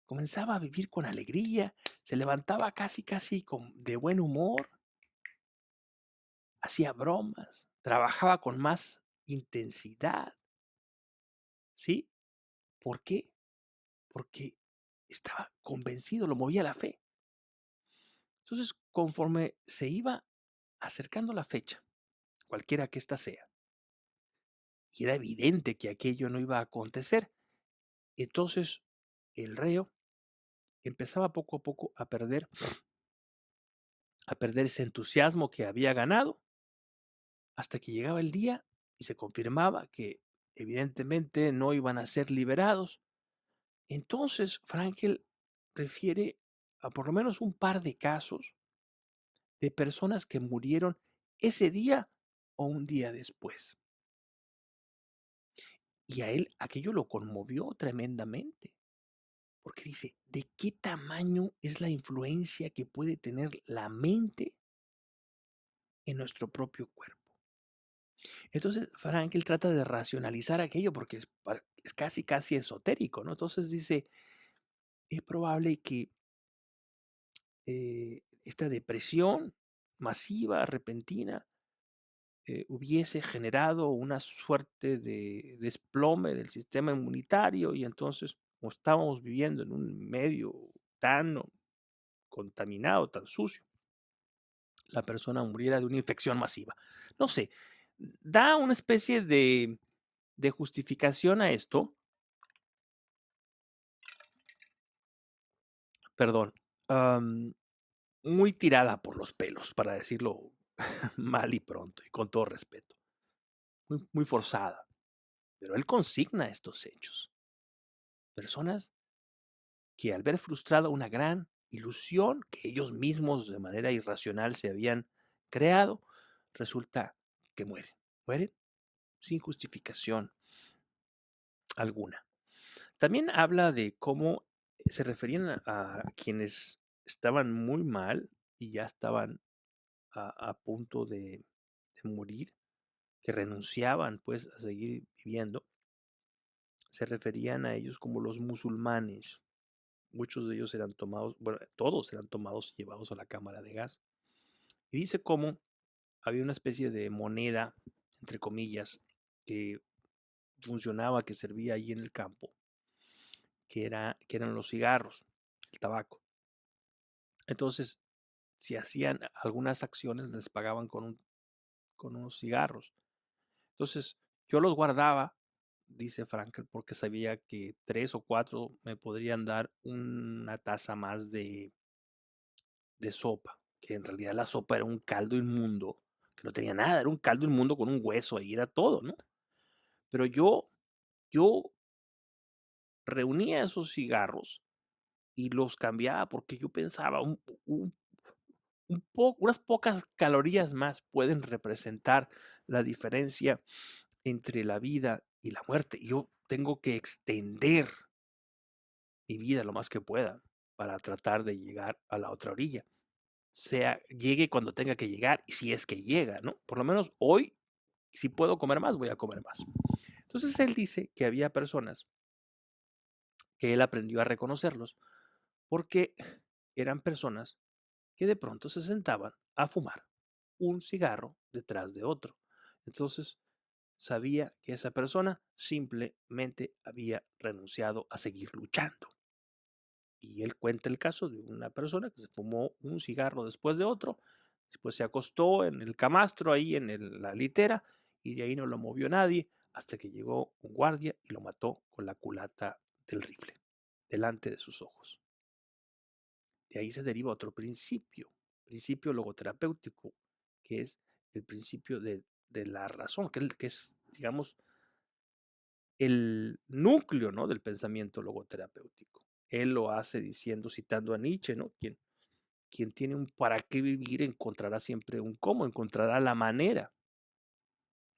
Comenzaba a vivir con alegría, se levantaba casi de buen humor, hacía bromas, trabajaba con más intensidad. ¿Sí? ¿Por qué? Porque estaba convencido, lo movía la fe. Entonces, conforme se iba acercando la fecha, cualquiera que ésta sea, y era evidente que aquello no iba a acontecer, entonces el reo empezaba poco a poco a perder ese entusiasmo que había ganado, hasta que llegaba el día y se confirmaba que evidentemente no iban a ser liberados. Entonces Frankel refiere a por lo menos un par de casos de personas que murieron ese día o un día después. Y a él aquello lo conmovió tremendamente, porque dice, ¿de qué tamaño es la influencia que puede tener la mente en nuestro propio cuerpo? Entonces, Frankel trata de racionalizar aquello porque es casi esotérico, ¿no? Entonces dice, es probable que esta depresión masiva, repentina, hubiese generado una suerte de desplome del sistema inmunitario y entonces, como estábamos viviendo en un medio tan contaminado, tan sucio, la persona muriera de una infección masiva. No sé, da una especie de justificación a esto, perdón, am, muy tirada por los pelos, para decirlo mal y pronto, y con todo respeto, muy forzada. Pero él consigna estos hechos. Personas que al ver frustrada una gran ilusión que ellos mismos de manera irracional se habían creado, resulta que mueren sin justificación alguna. También habla de cómo se referían a quienes estaban muy mal y ya estaban a punto de morir, que renunciaban pues a seguir viviendo, se referían a ellos como los musulmanes. Muchos de ellos eran tomados, bueno, todos eran tomados y llevados a la cámara de gas. Y dice cómo había una especie de moneda, entre comillas, que funcionaba, que servía ahí en el campo, que eran los cigarros, el tabaco. Entonces, si hacían algunas acciones, les pagaban con unos cigarros. Entonces, yo los guardaba, dice Frankel, porque sabía que 3 o 4 me podrían dar una taza más de sopa, que en realidad la sopa era un caldo inmundo, que no tenía nada, era un caldo inmundo con un hueso, ahí era todo, ¿no? Pero yo reunía esos cigarros y los cambiaba porque yo pensaba, unas pocas calorías más pueden representar la diferencia entre la vida y la muerte. Yo tengo que extender mi vida lo más que pueda para tratar de llegar a la otra orilla. Sea, llegue cuando tenga que llegar y si es que llega, ¿no? Por lo menos hoy, si puedo comer más, voy a comer más. Entonces él dice que había personas que él aprendió a reconocerlos porque eran personas que de pronto se sentaban a fumar un cigarro detrás de otro. Entonces sabía que esa persona simplemente había renunciado a seguir luchando. Y él cuenta el caso de una persona que se fumó un cigarro después de otro, después se acostó en el camastro, ahí en la litera, y de ahí no lo movió nadie hasta que llegó un guardia y lo mató con la culata del rifle. delante de sus ojos. De ahí se deriva otro principio logoterapéutico, que es el principio de la razón, que es, digamos, el núcleo, ¿no?, del pensamiento logoterapéutico. Él lo hace diciendo, citando a Nietzsche, ¿no? Quien tiene un para qué vivir encontrará siempre un cómo, encontrará la manera.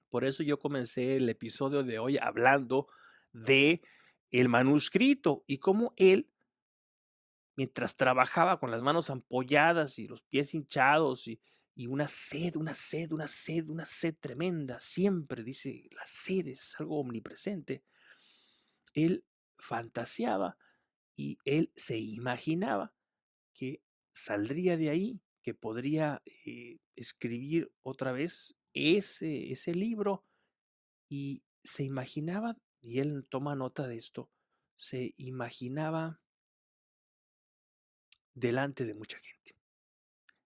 Por eso yo comencé el episodio de hoy hablando de el manuscrito y cómo él, mientras trabajaba con las manos ampolladas y los pies hinchados y una sed tremenda, siempre dice, la sed es algo omnipresente, él fantaseaba y él se imaginaba que saldría de ahí, que podría escribir otra vez ese libro y se imaginaba, y él toma nota de esto, se imaginaba delante de mucha gente.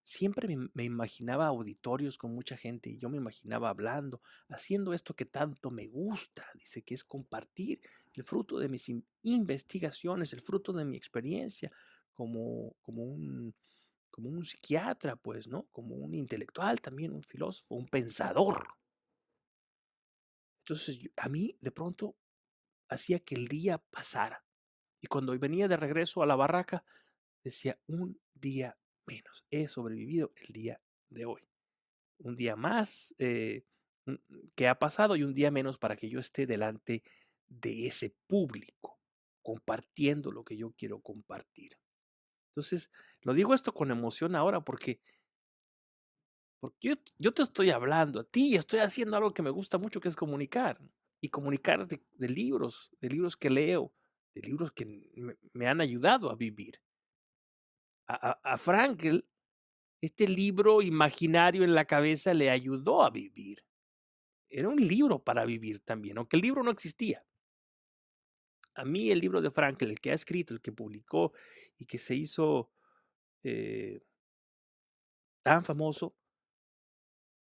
Siempre me imaginaba auditorios con mucha gente y yo me imaginaba hablando, haciendo esto que tanto me gusta, dice que es compartir el fruto de mis investigaciones, el fruto de mi experiencia como un psiquiatra, pues, ¿no? Como un intelectual también, un filósofo, un pensador. Entonces, a mí de pronto hacía que el día pasara. Y cuando venía de regreso a la barraca, decía, un día menos. He sobrevivido el día de hoy. Un día más que ha pasado y un día menos para que yo esté delante de ese público, compartiendo lo que yo quiero compartir. Entonces, lo digo esto con emoción ahora porque yo te estoy hablando a ti y estoy haciendo algo que me gusta mucho, que es comunicar. Y comunicar de libros que leo, de libros que me han ayudado a vivir. A Frankl, este libro imaginario en la cabeza le ayudó a vivir. Era un libro para vivir también, aunque el libro no existía. A mí el libro de Frankl, el que ha escrito, el que publicó y que se hizo eh, tan famoso,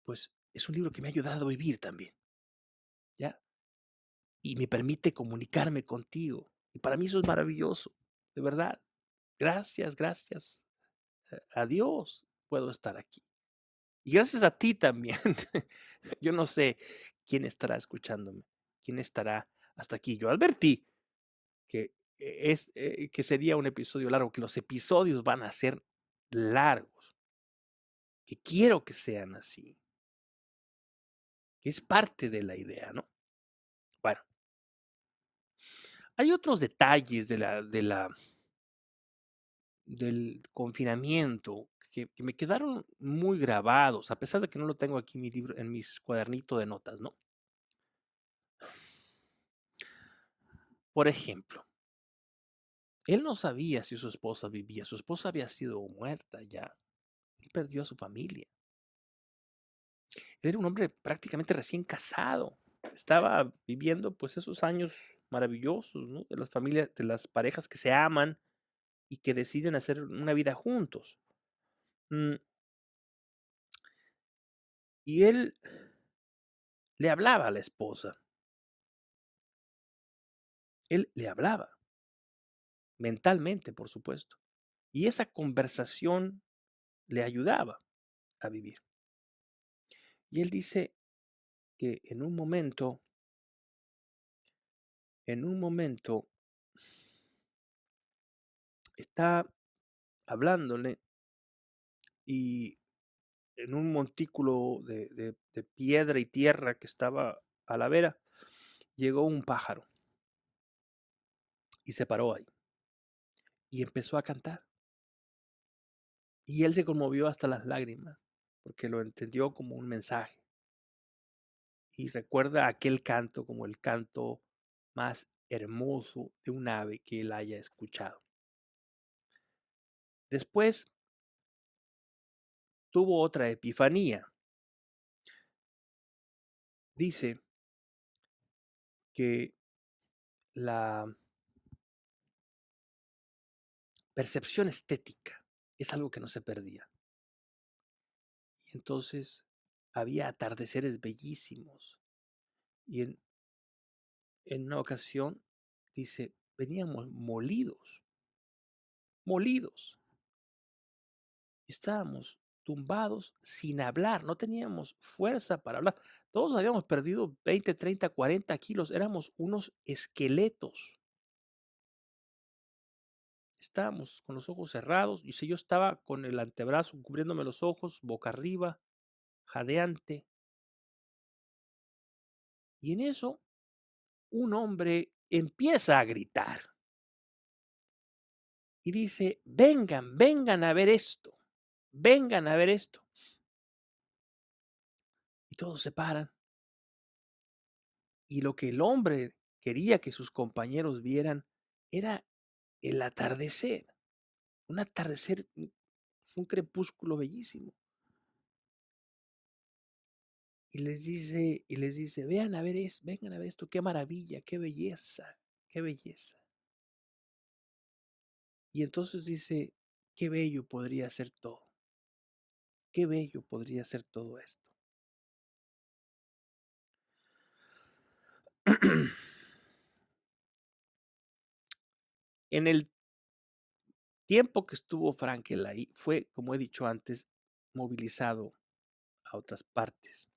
pues es un libro que me ha ayudado a vivir también, ¿ya? Y me permite comunicarme contigo. Y para mí eso es maravilloso, de verdad. Gracias, gracias a Dios puedo estar aquí. Y gracias a ti también. Yo no sé quién estará escuchándome, quién estará hasta aquí. Yo advertí que sería un episodio largo, que los episodios van a ser largos, que quiero que sean así, que es parte de la idea, ¿no? Bueno, hay otros detalles del confinamiento que me quedaron muy grabados, a pesar de que no lo tengo aquí en mi libro, en mis cuadernito de notas, ¿no? Por ejemplo, él no sabía si su esposa vivía, su esposa había sido muerta ya, él perdió a su familia. Él era un hombre prácticamente recién casado, estaba viviendo pues esos años maravillosos, ¿no? De las familias, de las parejas que se aman y que deciden hacer una vida juntos. Mm, y él le hablaba a la esposa, él le hablaba mentalmente, por supuesto, y esa conversación le ayudaba a vivir. Y él dice que en un momento está hablándole y en un montículo de piedra y tierra que estaba a la vera, llegó un pájaro y se paró ahí y empezó a cantar. Y él se conmovió hasta las lágrimas porque lo entendió como un mensaje y recuerda aquel canto como el canto más hermoso de un ave que él haya escuchado. Después tuvo otra epifanía. Dice que la percepción estética es algo que no se perdía. Y entonces había atardeceres bellísimos. Y en una ocasión dice, veníamos molidos, molidos. Estábamos tumbados sin hablar, no teníamos fuerza para hablar. Todos habíamos perdido 20, 30, 40 kilos, éramos unos esqueletos. Estábamos con los ojos cerrados, y si yo estaba con el antebrazo cubriéndome los ojos, boca arriba, jadeante. Y en eso, un hombre empieza a gritar y dice: vengan, vengan a ver esto, vengan a ver esto. Y todos se paran. Y lo que el hombre quería que sus compañeros vieran era el atardecer, un atardecer, un crepúsculo bellísimo. Y les dice: vean a ver vengan a ver esto, qué maravilla, qué belleza, qué belleza. Y entonces dice: qué bello podría ser todo, qué bello podría ser todo esto. En el tiempo que estuvo Frankel ahí, fue, como he dicho antes, movilizado a otras partes.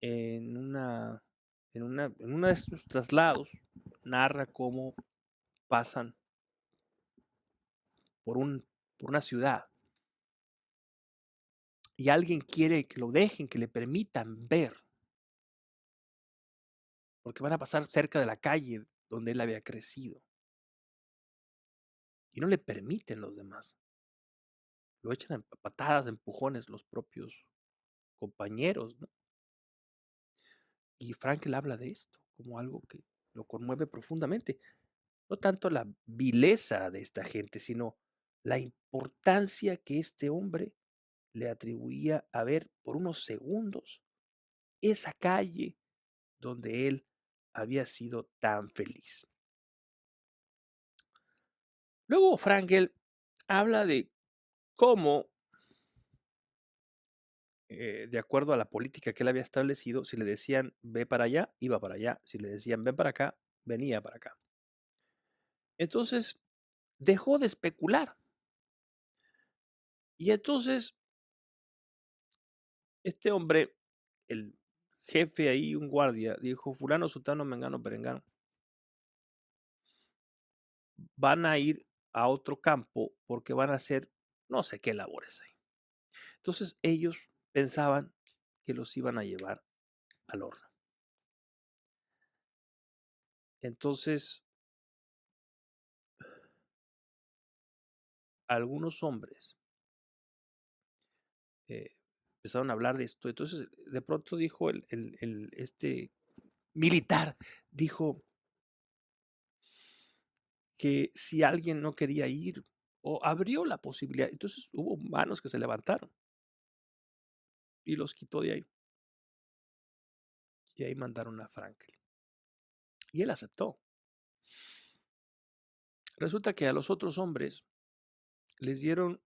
En una, en uno de estos traslados, narra cómo pasan por, por una ciudad y alguien quiere que lo dejen, que le permitan ver, porque van a pasar cerca de la calle donde él había crecido. Y no le permiten los demás. Lo echan a patadas, empujones los propios compañeros, ¿no? Y Frankel habla de esto como algo que lo conmueve profundamente. No tanto la vileza de esta gente, sino la importancia que este hombre le atribuía a ver por unos segundos esa calle donde él había sido tan feliz. Luego Frankel habla de cómo, de acuerdo a la política que él había establecido, si le decían ve para allá, iba para allá. Si le decían ven para acá, venía para acá. Entonces dejó de especular. Y entonces este hombre, el jefe ahí, un guardia, dijo: fulano, sutano, mengano, perengano, van a ir a otro campo porque van a hacer no sé qué labores ahí. Entonces ellos pensaban que los iban a llevar al horno. Entonces algunos hombres empezaron a hablar de esto. Entonces de pronto dijo este militar, dijo que si alguien no quería ir, o abrió la posibilidad. Entonces hubo manos que se levantaron y los quitó de ahí. Y ahí mandaron a Frankel. Y él aceptó. Resulta que a los otros hombres les dieron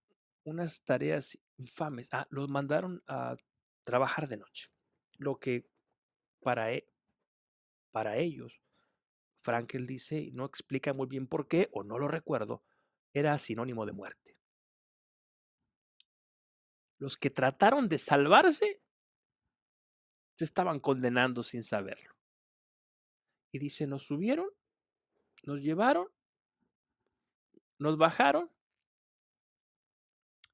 unas tareas infames. Los mandaron a trabajar de noche. Lo que para, para ellos, Frankel dice, no explica muy bien por qué, o no lo recuerdo, era sinónimo de muerte. Los que trataron de salvarse se estaban condenando sin saberlo. Y dice, nos subieron, nos llevaron, nos bajaron,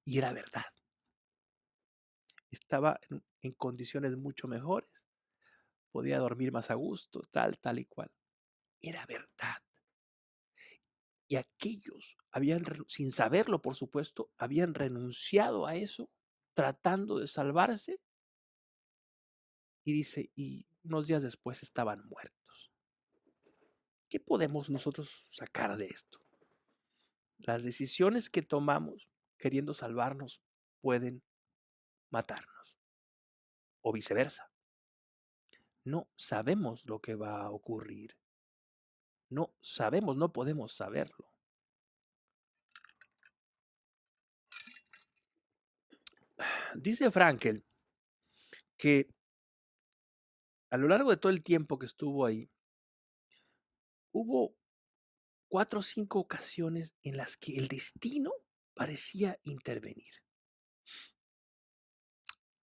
y era verdad. Estaba en condiciones mucho mejores, podía dormir más a gusto, tal y cual. Era verdad. Y aquellos habían, sin saberlo, por supuesto, habían renunciado a eso, tratando de salvarse. Y dice, y unos días después estaban muertos. ¿Qué podemos nosotros sacar de esto? Las decisiones que tomamos queriendo salvarnos pueden matarnos, o viceversa. No sabemos lo que va a ocurrir. No sabemos, no podemos saberlo. Dice Frankel que a lo largo de todo el tiempo que estuvo ahí, hubo 4 o 5 ocasiones en las que el destino parecía intervenir.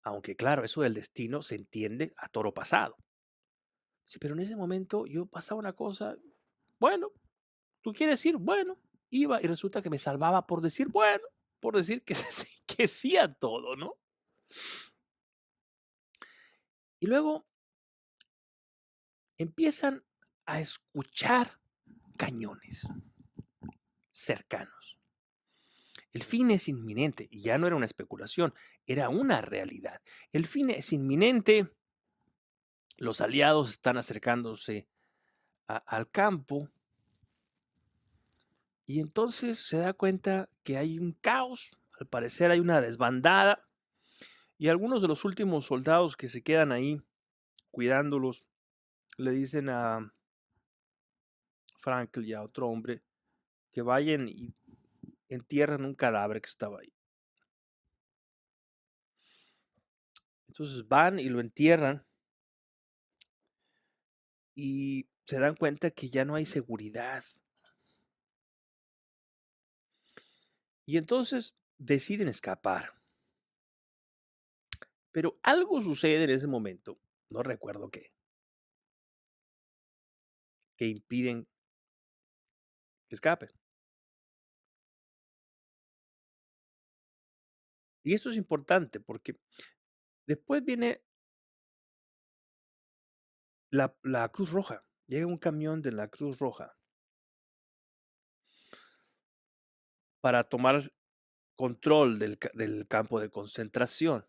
Aunque claro, eso del destino se entiende a toro pasado. Sí, pero en ese momento yo pasaba una cosa, bueno, tú quieres ir, bueno, iba y resulta que me salvaba por decir, bueno, por decir que, que sí a todo, ¿no? Y luego empiezan a escuchar cañones cercanos. El fin es inminente y ya no era una especulación, era una realidad. El fin es inminente, los aliados están acercándose al campo y entonces se da cuenta que hay un caos, al parecer hay una desbandada y algunos de los últimos soldados que se quedan ahí cuidándolos le dicen a Frankel y a otro hombre que vayan y entierran un cadáver que estaba ahí. Entonces van y lo entierran y se dan cuenta que ya no hay seguridad. Y entonces deciden escapar. Pero algo sucede en ese momento, no recuerdo qué, que impiden que escapen. Y esto es importante porque después viene la Cruz Roja. Llega un camión de la Cruz Roja para tomar control del campo de concentración.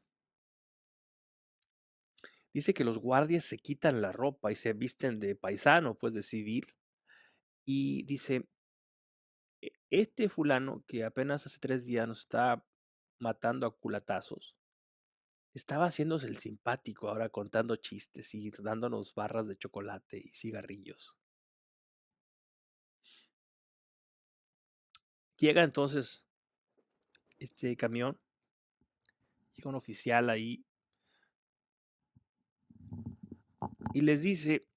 Dice que los guardias se quitan la ropa y se visten de paisano, pues de civil. Y dice, este fulano que apenas hace 3 días nos está matando a culatazos, estaba haciéndose el simpático ahora contando chistes y dándonos barras de chocolate y cigarrillos. Llega entonces este camión, llega un oficial ahí y les dice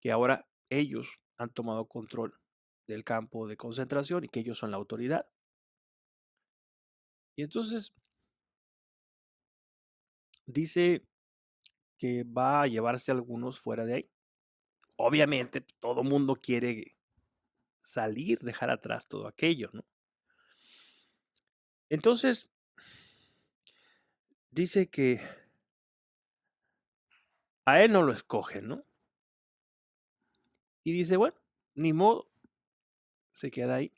que ahora ellos han tomado control del campo de concentración y que ellos son la autoridad. Y entonces dice que va a llevarse a algunos fuera de ahí. Obviamente todo mundo quiere salir, dejar atrás todo aquello, ¿no? Entonces dice que a él no lo escogen, ¿no? Y dice, bueno, ni modo, se queda ahí.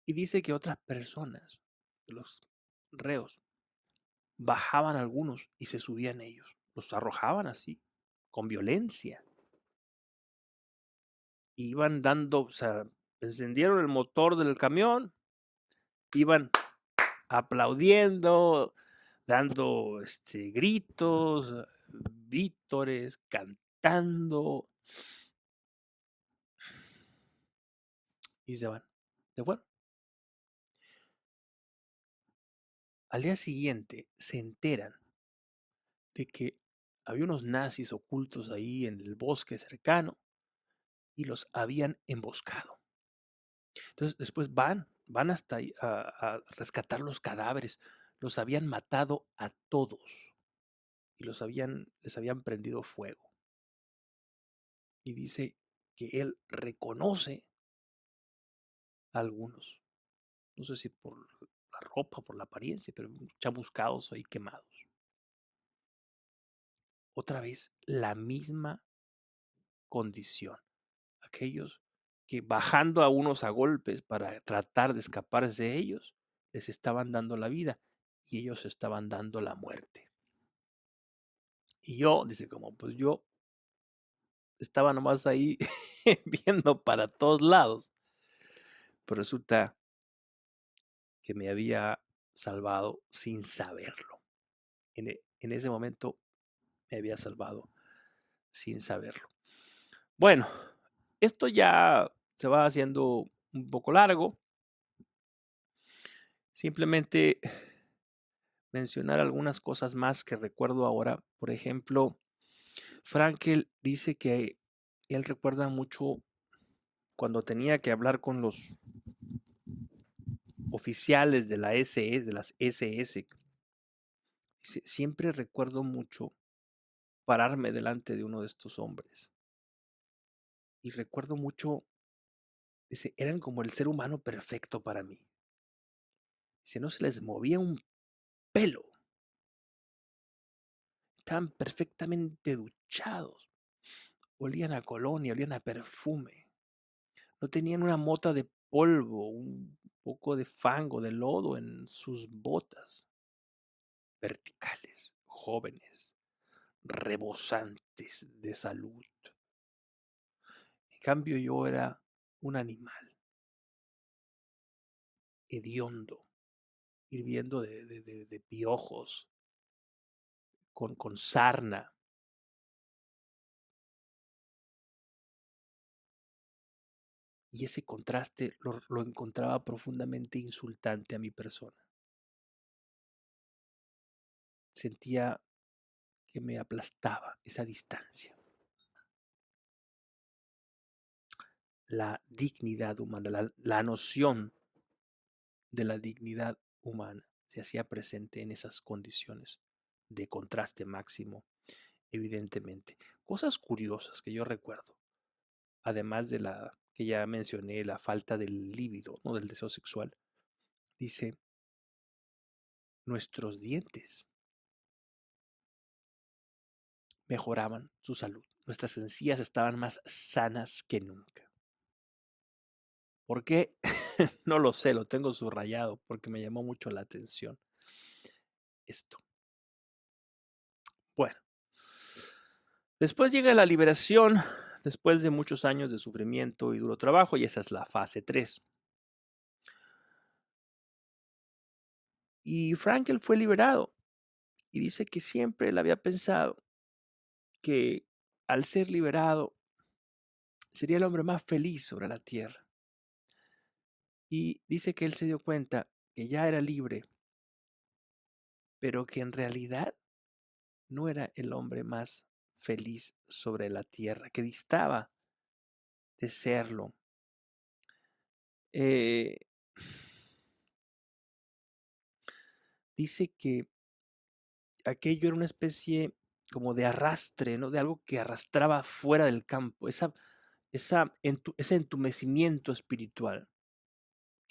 Y dice que otras personas, los reos, bajaban algunos y se subían ellos. Los arrojaban así, con violencia. Iban dando, o sea, encendieron el motor del camión, iban aplaudiendo, dando gritos, vítores, cantando. Y se van. ¿De acuerdo? Al día siguiente se enteran de que había unos nazis ocultos ahí en el bosque cercano y los habían emboscado. Entonces después van hasta ahí a rescatar los cadáveres. Los habían matado a todos y les habían prendido fuego. Y dice que él reconoce a algunos. No sé si por la ropa, por la apariencia, pero chamuscados ahí quemados. Otra vez la misma condición. Aquellos que bajando a unos a golpes para tratar de escaparse de ellos, les estaban dando la vida y ellos estaban dando la muerte. Y yo, dice, como pues yo estaba nomás ahí viendo para todos lados, pero resulta que me había salvado sin saberlo. En ese momento me había salvado sin saberlo. Bueno, esto ya se va haciendo un poco largo. Simplemente mencionar algunas cosas más que recuerdo ahora. Por ejemplo, Frankel dice que Él recuerda mucho cuando tenía que hablar con los oficiales de la SS, de las SS. Dice, siempre recuerdo mucho pararme delante de uno de estos hombres. Y recuerdo mucho, dice, eran como el ser humano perfecto para mí. Dice, no se les movía un pelo. Estaban perfectamente duchados. Olían a colonia, olían a perfume. No tenían una mota de polvo, un poco de fango, de lodo en sus botas. Verticales, jóvenes, rebosantes de salud. En cambio yo era un animal hediondo, hirviendo de piojos, con sarna. Y ese contraste lo encontraba profundamente insultante a mi persona. Sentía que me aplastaba esa distancia. La dignidad humana, la noción de la dignidad humana se hacía presente en esas condiciones de contraste máximo, evidentemente. Cosas curiosas que yo recuerdo, además de la que ya mencioné, la falta del líbido, ¿no? Del deseo sexual, dice, nuestros dientes mejoraban su salud, nuestras encías estaban más sanas que nunca. ¿Por qué? No lo sé, lo tengo subrayado porque me llamó mucho la atención esto. Bueno, después llega la liberación, después de muchos años de sufrimiento y duro trabajo, y esa es la fase 3. Y Frankel fue liberado y dice que siempre él había pensado que al ser liberado sería el hombre más feliz sobre la tierra. Y dice que él se dio cuenta que ya era libre, pero que en realidad no era el hombre más feliz sobre la tierra, que distaba de serlo. Eh, dice que aquello era una especie como de arrastre, ¿no? De algo que arrastraba fuera del campo, ese entumecimiento espiritual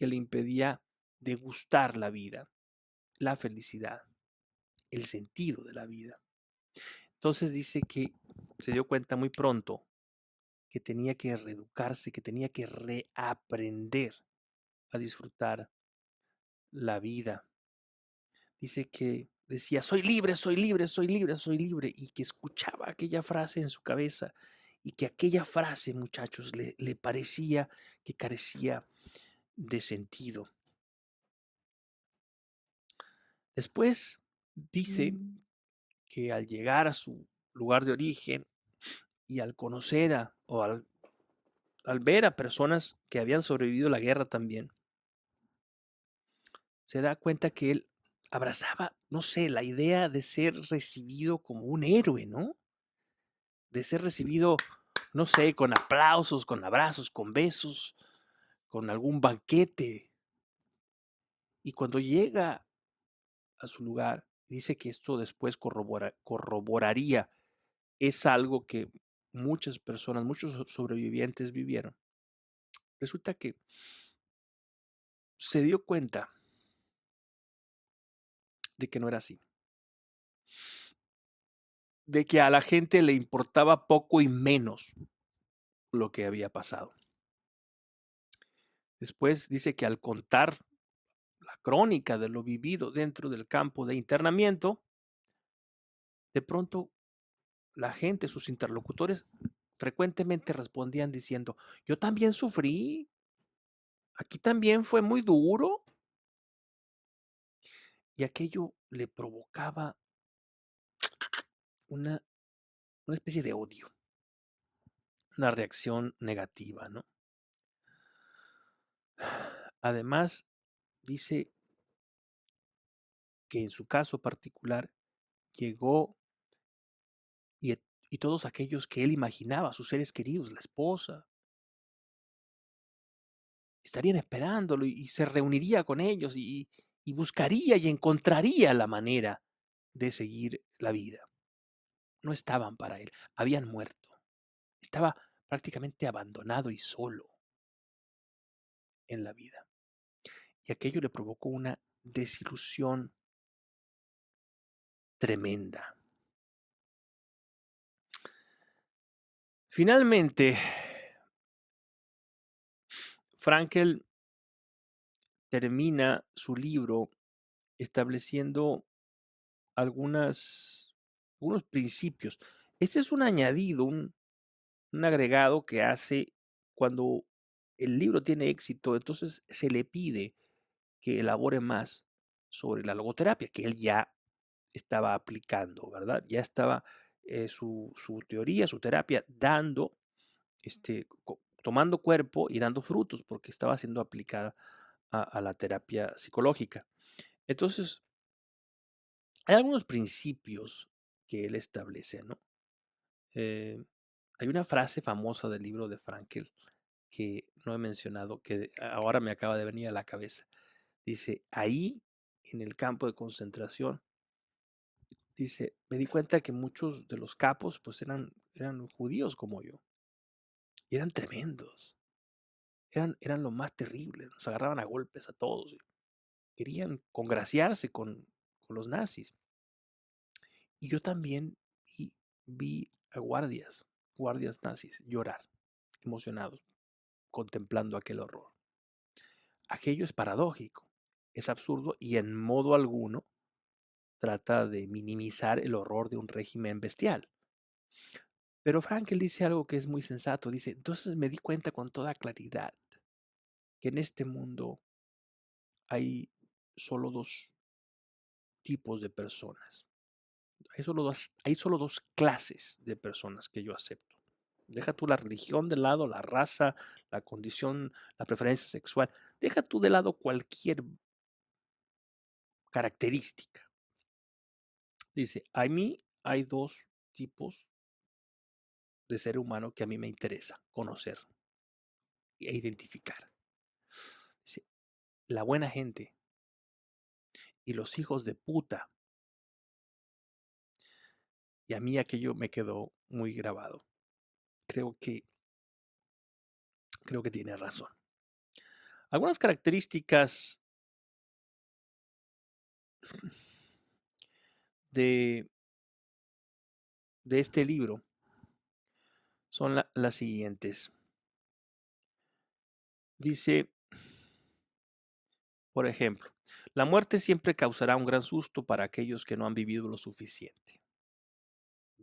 que le impedía degustar la vida, la felicidad, el sentido de la vida. Entonces dice que se dio cuenta muy pronto que tenía que reeducarse, que tenía que reaprender a disfrutar la vida. Dice que decía, soy libre, soy libre, soy libre, soy libre, y que escuchaba aquella frase en su cabeza y que aquella frase, muchachos, le parecía que carecía de sentido. Después dice que al llegar a su lugar de origen y al conocer o al ver a personas que habían sobrevivido a la guerra también, se da cuenta que él abrazaba, no sé, la idea de ser recibido como un héroe, ¿no? De ser recibido, no sé, con aplausos, con abrazos, con besos, con algún banquete. Y cuando llega a su lugar, dice que esto después corroboraría, es algo que muchas personas, muchos sobrevivientes vivieron. Resulta que se dio cuenta de que no era así, de que a la gente le importaba poco y menos lo que había pasado. Después dice que al contar la crónica de lo vivido dentro del campo de internamiento, de pronto la gente, sus interlocutores, frecuentemente respondían diciendo, yo también sufrí, aquí también fue muy duro. Y aquello le provocaba una, una especie de odio, una reacción negativa, ¿no? Además, dice que en su caso particular llegó y y todos aquellos que él imaginaba, sus seres queridos, la esposa, estarían esperándolo y se reuniría con ellos y buscaría y encontraría la manera de seguir la vida. No estaban para él, habían muerto. Estaba prácticamente abandonado y solo en la vida. Y aquello le provocó una desilusión tremenda. Finalmente, Frankel termina su libro estableciendo algunos principios. Este es un añadido, un agregado que hace cuando el libro tiene éxito, entonces se le pide que elabore más sobre la logoterapia, que él ya estaba aplicando, ¿verdad? Ya estaba su teoría, su terapia, tomando cuerpo y dando frutos, porque estaba siendo aplicada a la terapia psicológica. Entonces, hay algunos principios que él establece, ¿no? Eh, hay una frase famosa del libro de Frankel que no he mencionado, que ahora me acaba de venir a la cabeza. Dice, ahí, en el campo de concentración, dice, me di cuenta que muchos de los capos pues eran judíos como yo, y eran tremendos, eran lo más terrible, nos agarraban a golpes a todos, y querían congraciarse con los nazis. Y yo también vi a guardias nazis llorar, emocionados, contemplando aquel horror. Aquello es paradójico, es absurdo y en modo alguno trata de minimizar el horror de un régimen bestial. Pero Frankel dice algo que es muy sensato. Dice, entonces me di cuenta con toda claridad que en este mundo hay solo dos tipos de personas. Hay solo dos clases de personas que yo acepto. Deja tú la religión de lado, la raza, la condición, la preferencia sexual. Deja tú de lado cualquier característica. Dice, a mí hay dos tipos de ser humano que a mí me interesa conocer e identificar. Dice, la buena gente y los hijos de puta. Y a mí aquello me quedó muy grabado. Creo que, creo que tiene razón. Algunas características de, de este libro son las siguientes. Dice, por ejemplo, la muerte siempre causará un gran susto para aquellos que no han vivido lo suficiente.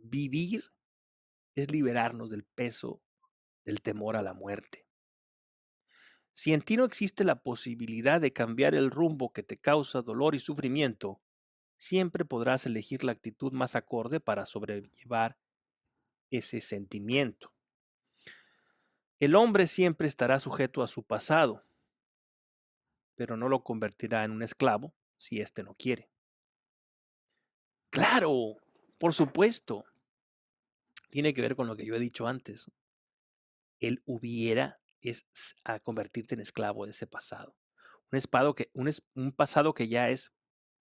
Vivir es liberarnos del peso del temor a la muerte. Si en ti no existe la posibilidad de cambiar el rumbo que te causa dolor y sufrimiento, siempre podrás elegir la actitud más acorde para sobrellevar ese sentimiento. El hombre siempre estará sujeto a su pasado, pero no lo convertirá en un esclavo si éste no quiere. Claro, por supuesto, tiene que ver con lo que yo he dicho antes. El hubiera es a convertirte en esclavo de ese pasado. Un pasado que ya es,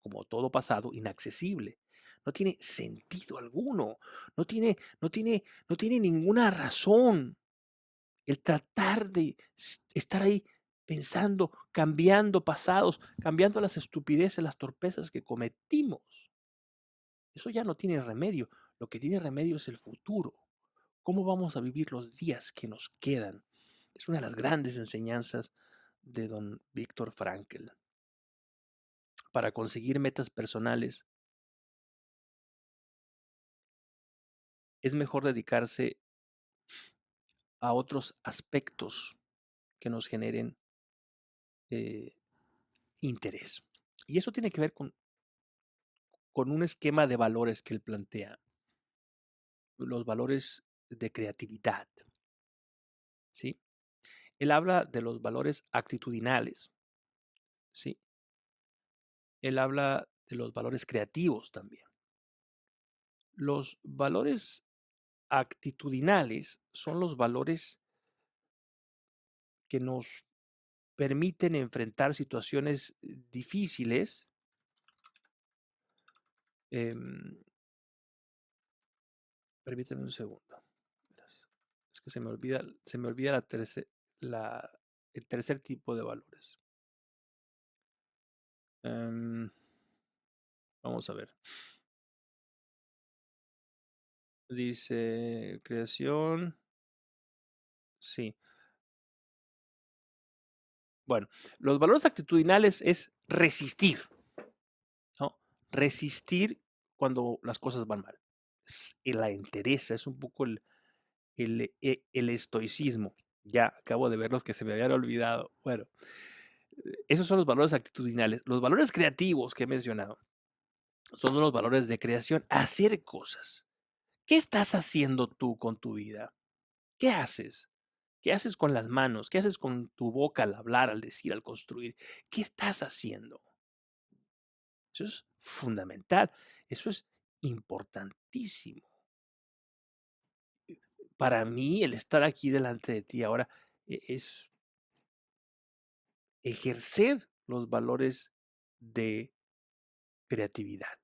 como todo pasado, inaccesible. No tiene sentido alguno. No tiene ninguna razón el tratar de estar ahí pensando, cambiando pasados, cambiando las estupideces, las torpezas que cometimos. Eso ya no tiene remedio. Lo que tiene remedio es el futuro. ¿Cómo vamos a vivir los días que nos quedan? Es una de las grandes enseñanzas de don Víctor Frankl. Para conseguir metas personales es mejor dedicarse a otros aspectos que nos generen eh, interés. Y eso tiene que ver con un esquema de valores que él plantea, los valores de creatividad, ¿sí? Él habla de los valores actitudinales, ¿sí? Él habla de los valores creativos también. Los valores actitudinales son los valores que nos permiten enfrentar situaciones difíciles. em, Permíteme un segundo. Es que se me olvida la- el tercer tipo de valores. Em, Vamos a ver. Dice creación. Sí. Bueno, los valores actitudinales es resistir, ¿no? Resistir cuando las cosas van mal. La entereza, es un poco el estoicismo. Ya acabo de ver los que se me habían olvidado. Bueno, esos son los valores actitudinales. Los valores creativos que he mencionado son los valores de creación, hacer cosas. ¿Qué estás haciendo tú con tu vida? ¿Qué haces? ¿Qué haces con las manos? ¿Qué haces con tu boca al hablar, al decir, al construir? ¿Qué estás haciendo? Eso es fundamental. Eso es importantísimo. Para mí, el estar aquí delante de ti ahora es ejercer los valores de creatividad.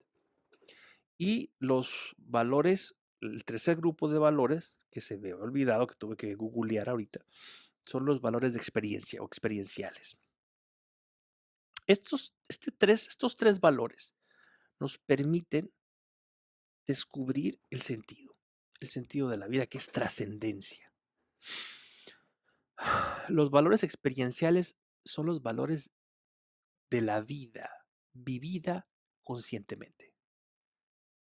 Y los valores, el tercer grupo de valores que se me había olvidado, que tuve que googlear ahorita, son los valores de experiencia o experienciales. Estos tres valores nos permiten descubrir el sentido de la vida, que es trascendencia. Los valores experienciales son los valores de la vida vivida conscientemente.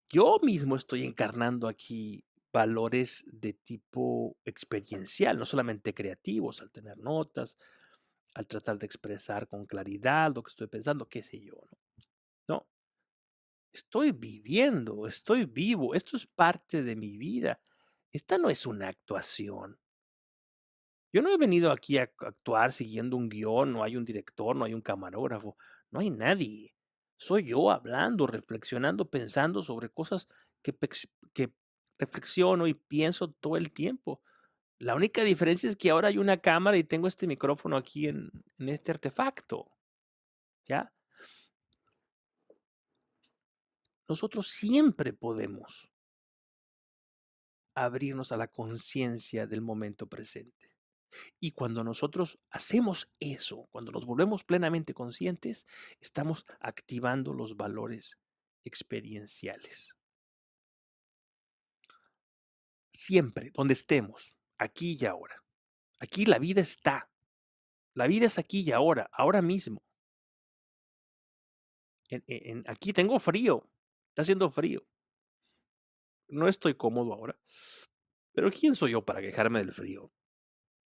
Yo mismo estoy encarnando aquí valores de tipo experiencial, no solamente creativos, al tener notas, al tratar de expresar con claridad lo que estoy pensando, qué sé yo, ¿no? No, estoy viviendo, estoy vivo, esto es parte de mi vida. Esta no es una actuación. Yo no he venido aquí a actuar siguiendo un guión, no hay un director, no hay un camarógrafo, no hay nadie. Soy yo hablando, reflexionando, pensando sobre cosas que reflexiono y pienso todo el tiempo. La única diferencia es que ahora hay una cámara y tengo este micrófono aquí en este artefacto, ¿ya? Nosotros siempre podemos abrirnos a la conciencia del momento presente. Y cuando nosotros hacemos eso, cuando nos volvemos plenamente conscientes, estamos activando los valores experienciales. Siempre, donde estemos, aquí y ahora. Aquí la vida está. La vida es aquí y ahora, ahora mismo. Aquí tengo frío. Está haciendo frío. No estoy cómodo ahora. Pero ¿quién soy yo para quejarme del frío?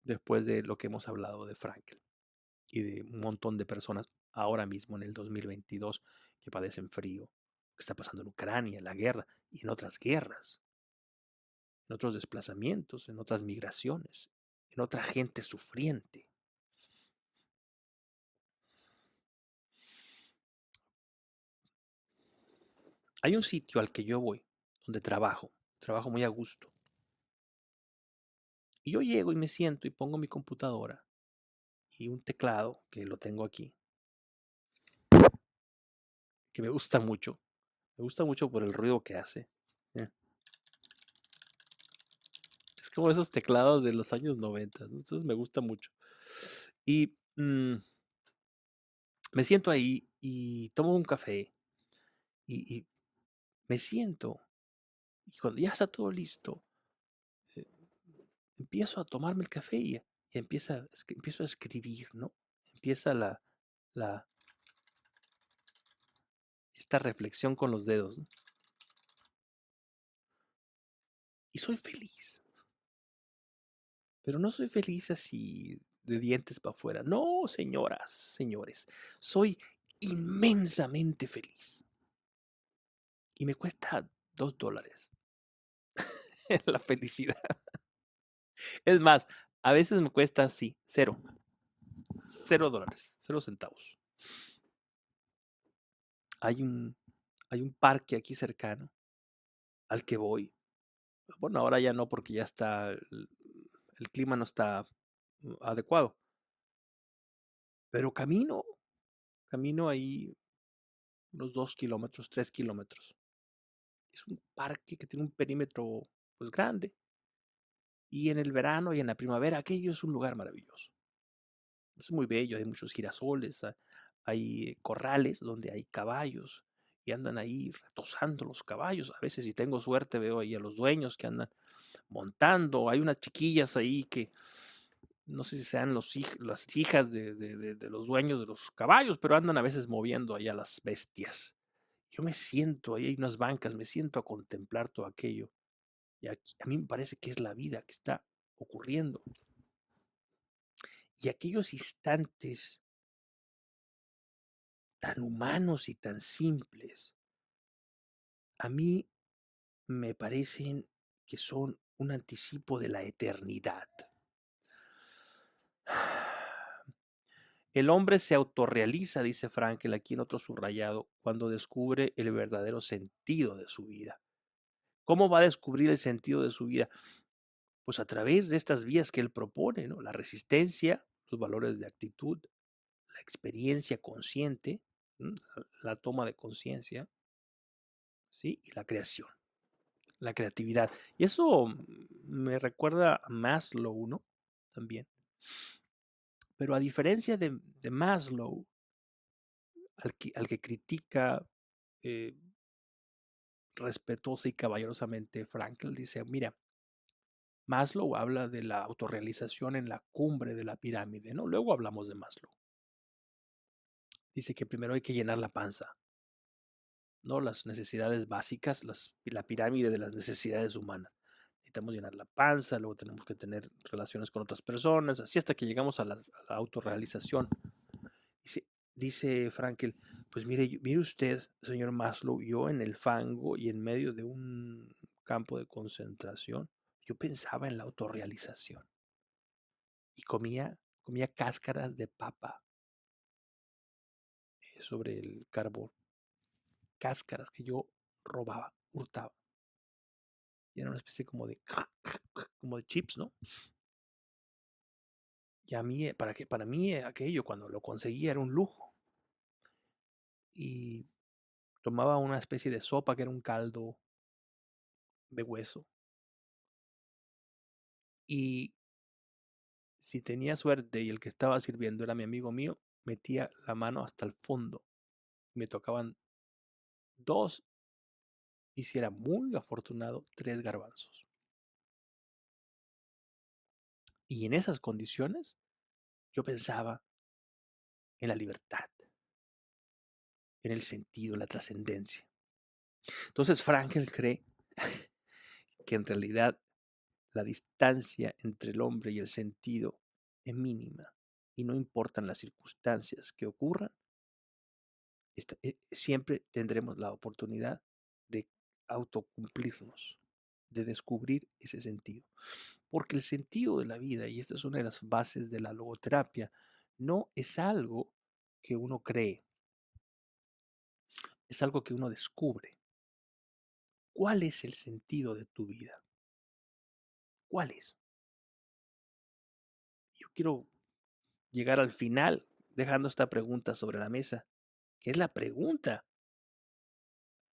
Después de lo que hemos hablado de Frankel y de un montón de personas ahora mismo en el 2022 que padecen frío, que está pasando en Ucrania, en la guerra y en otras guerras, en otros desplazamientos, en otras migraciones, en otra gente sufriente. Hay un sitio al que yo voy, donde trabajo muy a gusto. Y yo llego y me siento y pongo mi computadora y un teclado, que lo tengo aquí, que me gusta mucho. Me gusta mucho por el ruido que hace. eh. Es como esos teclados de los años 90, ¿no? Entonces me gusta mucho. Y me siento ahí y tomo un café y me siento. Y cuando ya está todo listo, eh, empiezo a tomarme el café y empiezo a escribir, ¿no? Empieza la, esta reflexión con los dedos, ¿no? Y soy feliz, pero no soy feliz así de dientes para afuera. No, señoras, señores, soy inmensamente feliz. Y me cuesta $2 la felicidad. Es más, a veces me cuesta así, cero. $0, 0 centavos. Hay un, hay un parque aquí cercano al que voy Bueno, ahora ya no, porque ya está, el clima no está adecuado. Pero camino ahí unos 2 kilómetros, 3 kilómetros. Es un parque que tiene un perímetro pues grande. Y en el verano y en la primavera, aquello es un lugar maravilloso. Es muy bello, hay muchos girasoles, hay corrales donde hay caballos y andan ahí retosando los caballos. A veces, si tengo suerte, veo ahí a los dueños que andan montando. Hay unas chiquillas ahí que no sé si sean las hijas de los dueños de los caballos, pero andan a veces moviendo ahí a las bestias. Yo me siento, ahí hay unas bancas, me siento a contemplar todo aquello. Y a mí me parece que es la vida que está ocurriendo. Y aquellos instantes tan humanos y tan simples, a mí me parecen que son un anticipo de la eternidad. El hombre se autorrealiza, dice Frankel aquí en otro subrayado, cuando descubre el verdadero sentido de su vida. ¿Cómo va a descubrir el sentido de su vida? Pues a través de estas vías que él propone, ¿no? La resistencia, los valores de actitud, la experiencia consciente, la toma de conciencia, ¿sí? Y la creación, la creatividad. Y eso me recuerda a Maslow, ¿no? También. Pero a diferencia de Maslow, al que critica eh, respetuosa y caballerosamente Frankl, dice, mira, Maslow habla de la autorrealización en la cumbre de la pirámide, ¿no? Luego hablamos de Maslow. Dice que primero hay que llenar la panza, ¿no? Las necesidades básicas, la pirámide de las necesidades humanas. Necesitamos llenar la panza, luego tenemos que tener relaciones con otras personas, así hasta que llegamos a la autorrealización. Dice, dice Frankel, pues mire usted, señor Maslow, yo en el fango y en medio de un campo de concentración, yo pensaba en la autorrealización y comía cáscaras de papa sobre el carbón, cáscaras que yo robaba, hurtaba. Y era una especie como de chips, ¿no? Y a mí, para mí aquello cuando lo conseguía era un lujo. Y tomaba una especie de sopa que era un caldo de hueso. Y si tenía suerte y el que estaba sirviendo era mi amigo mío, metía la mano hasta el fondo. Me tocaban dos y si era muy afortunado, tres garbanzos. Y en esas condiciones yo pensaba en la libertad, en el sentido, en la trascendencia. Entonces Frankel cree que en realidad la distancia entre el hombre y el sentido es mínima y no importan las circunstancias que ocurran, siempre tendremos la oportunidad de autocumplirnos, de descubrir ese sentido. Porque el sentido de la vida, y esta es una de las bases de la logoterapia, no es algo que uno cree, es algo que uno descubre. ¿Cuál es el sentido de tu vida? ¿Cuál es? Yo quiero llegar al final dejando esta pregunta sobre la mesa, que es la pregunta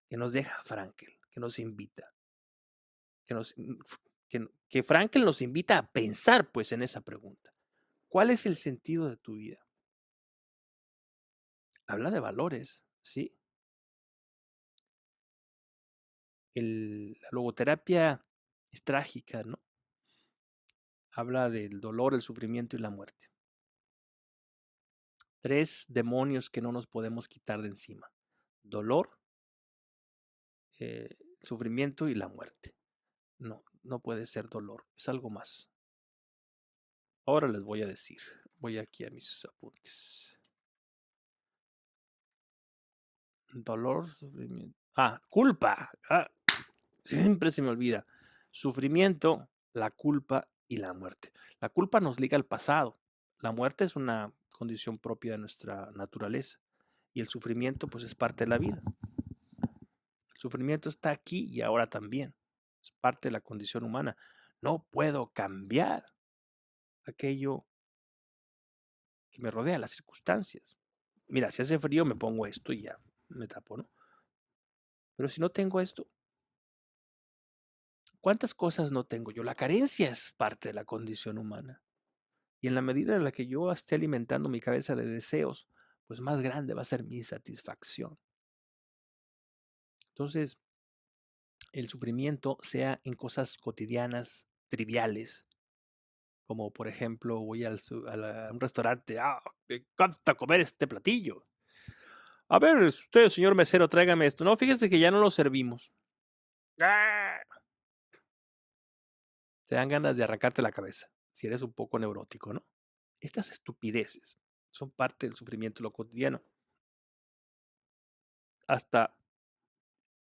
que nos deja Frankel, que nos invita, que, nos, que Frankel nos invita a pensar pues en esa pregunta. ¿Cuál es el sentido de tu vida? Habla de valores, ¿sí? La logoterapia es trágica, ¿no? Habla del dolor, el sufrimiento y la muerte. Tres demonios que no nos podemos quitar de encima. Dolor, sufrimiento y la muerte. No, no puede ser dolor, es algo más. Ahora les voy a decir, voy aquí a mis apuntes. Dolor, sufrimiento. Culpa. Siempre se me olvida. Sufrimiento, la culpa y la muerte. La culpa nos liga al pasado. La muerte es una condición propia de nuestra naturaleza. Y el sufrimiento, pues, es parte de la vida. El sufrimiento está aquí y ahora también. es parte de la condición humana. No puedo cambiar aquello que me rodea, las circunstancias. Mira, si hace frío me pongo esto y ya me tapo, ¿no? Pero si no tengo esto, ¿cuántas cosas no tengo yo? La carencia es parte de la condición humana. Y en la medida en la que yo esté alimentando mi cabeza de deseos, pues más grande va a ser mi satisfacción. Entonces, el sufrimiento sea en cosas cotidianas, triviales, como por ejemplo voy a un restaurante, me encanta comer este platillo. A ver, usted, señor mesero, tráigame esto. No, fíjese que ya no lo servimos. ¡Ah! Te dan ganas de arrancarte la cabeza, si eres un poco neurótico, ¿no? Estas estupideces son parte del sufrimiento de lo cotidiano. Hasta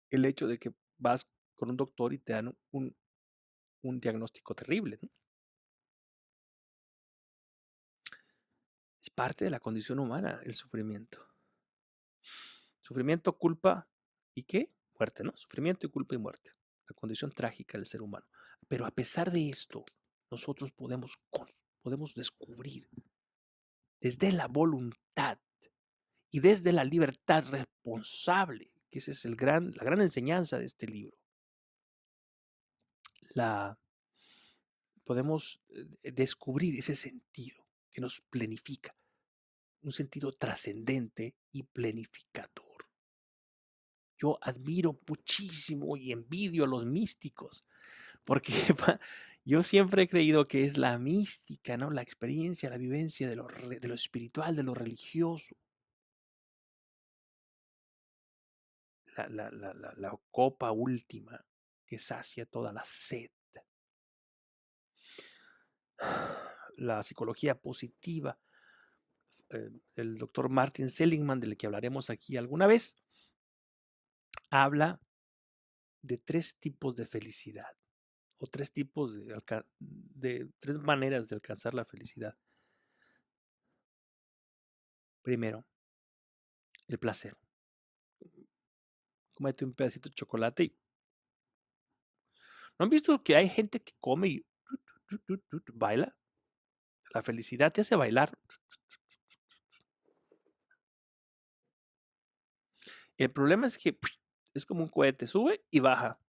el hecho de que vas con un doctor y te dan un diagnóstico terrible, ¿no? Es parte de la condición humana el sufrimiento. Sufrimiento, culpa y ¿qué? Muerte, ¿no? Sufrimiento y culpa y muerte. La condición trágica del ser humano. Pero a pesar de esto, nosotros podemos descubrir desde la voluntad y desde la libertad responsable, que esa es la gran enseñanza de este libro. Podemos descubrir ese sentido que nos plenifica, un sentido trascendente y planificador. Yo admiro muchísimo y envidio a los místicos, porque yo siempre he creído que es la mística, ¿no? La experiencia, la vivencia de lo espiritual, de lo religioso, la copa última que sacia toda la sed. La psicología positiva, el doctor Martin Seligman, del que hablaremos aquí alguna vez, habla de tres tipos de felicidad o tres tipos de tres maneras de alcanzar la felicidad. Primero, el placer. Cómete un pedacito de chocolate y ¿no han visto que hay gente que come y baila? La felicidad te hace bailar. El problema es que es como un cohete, sube y baja.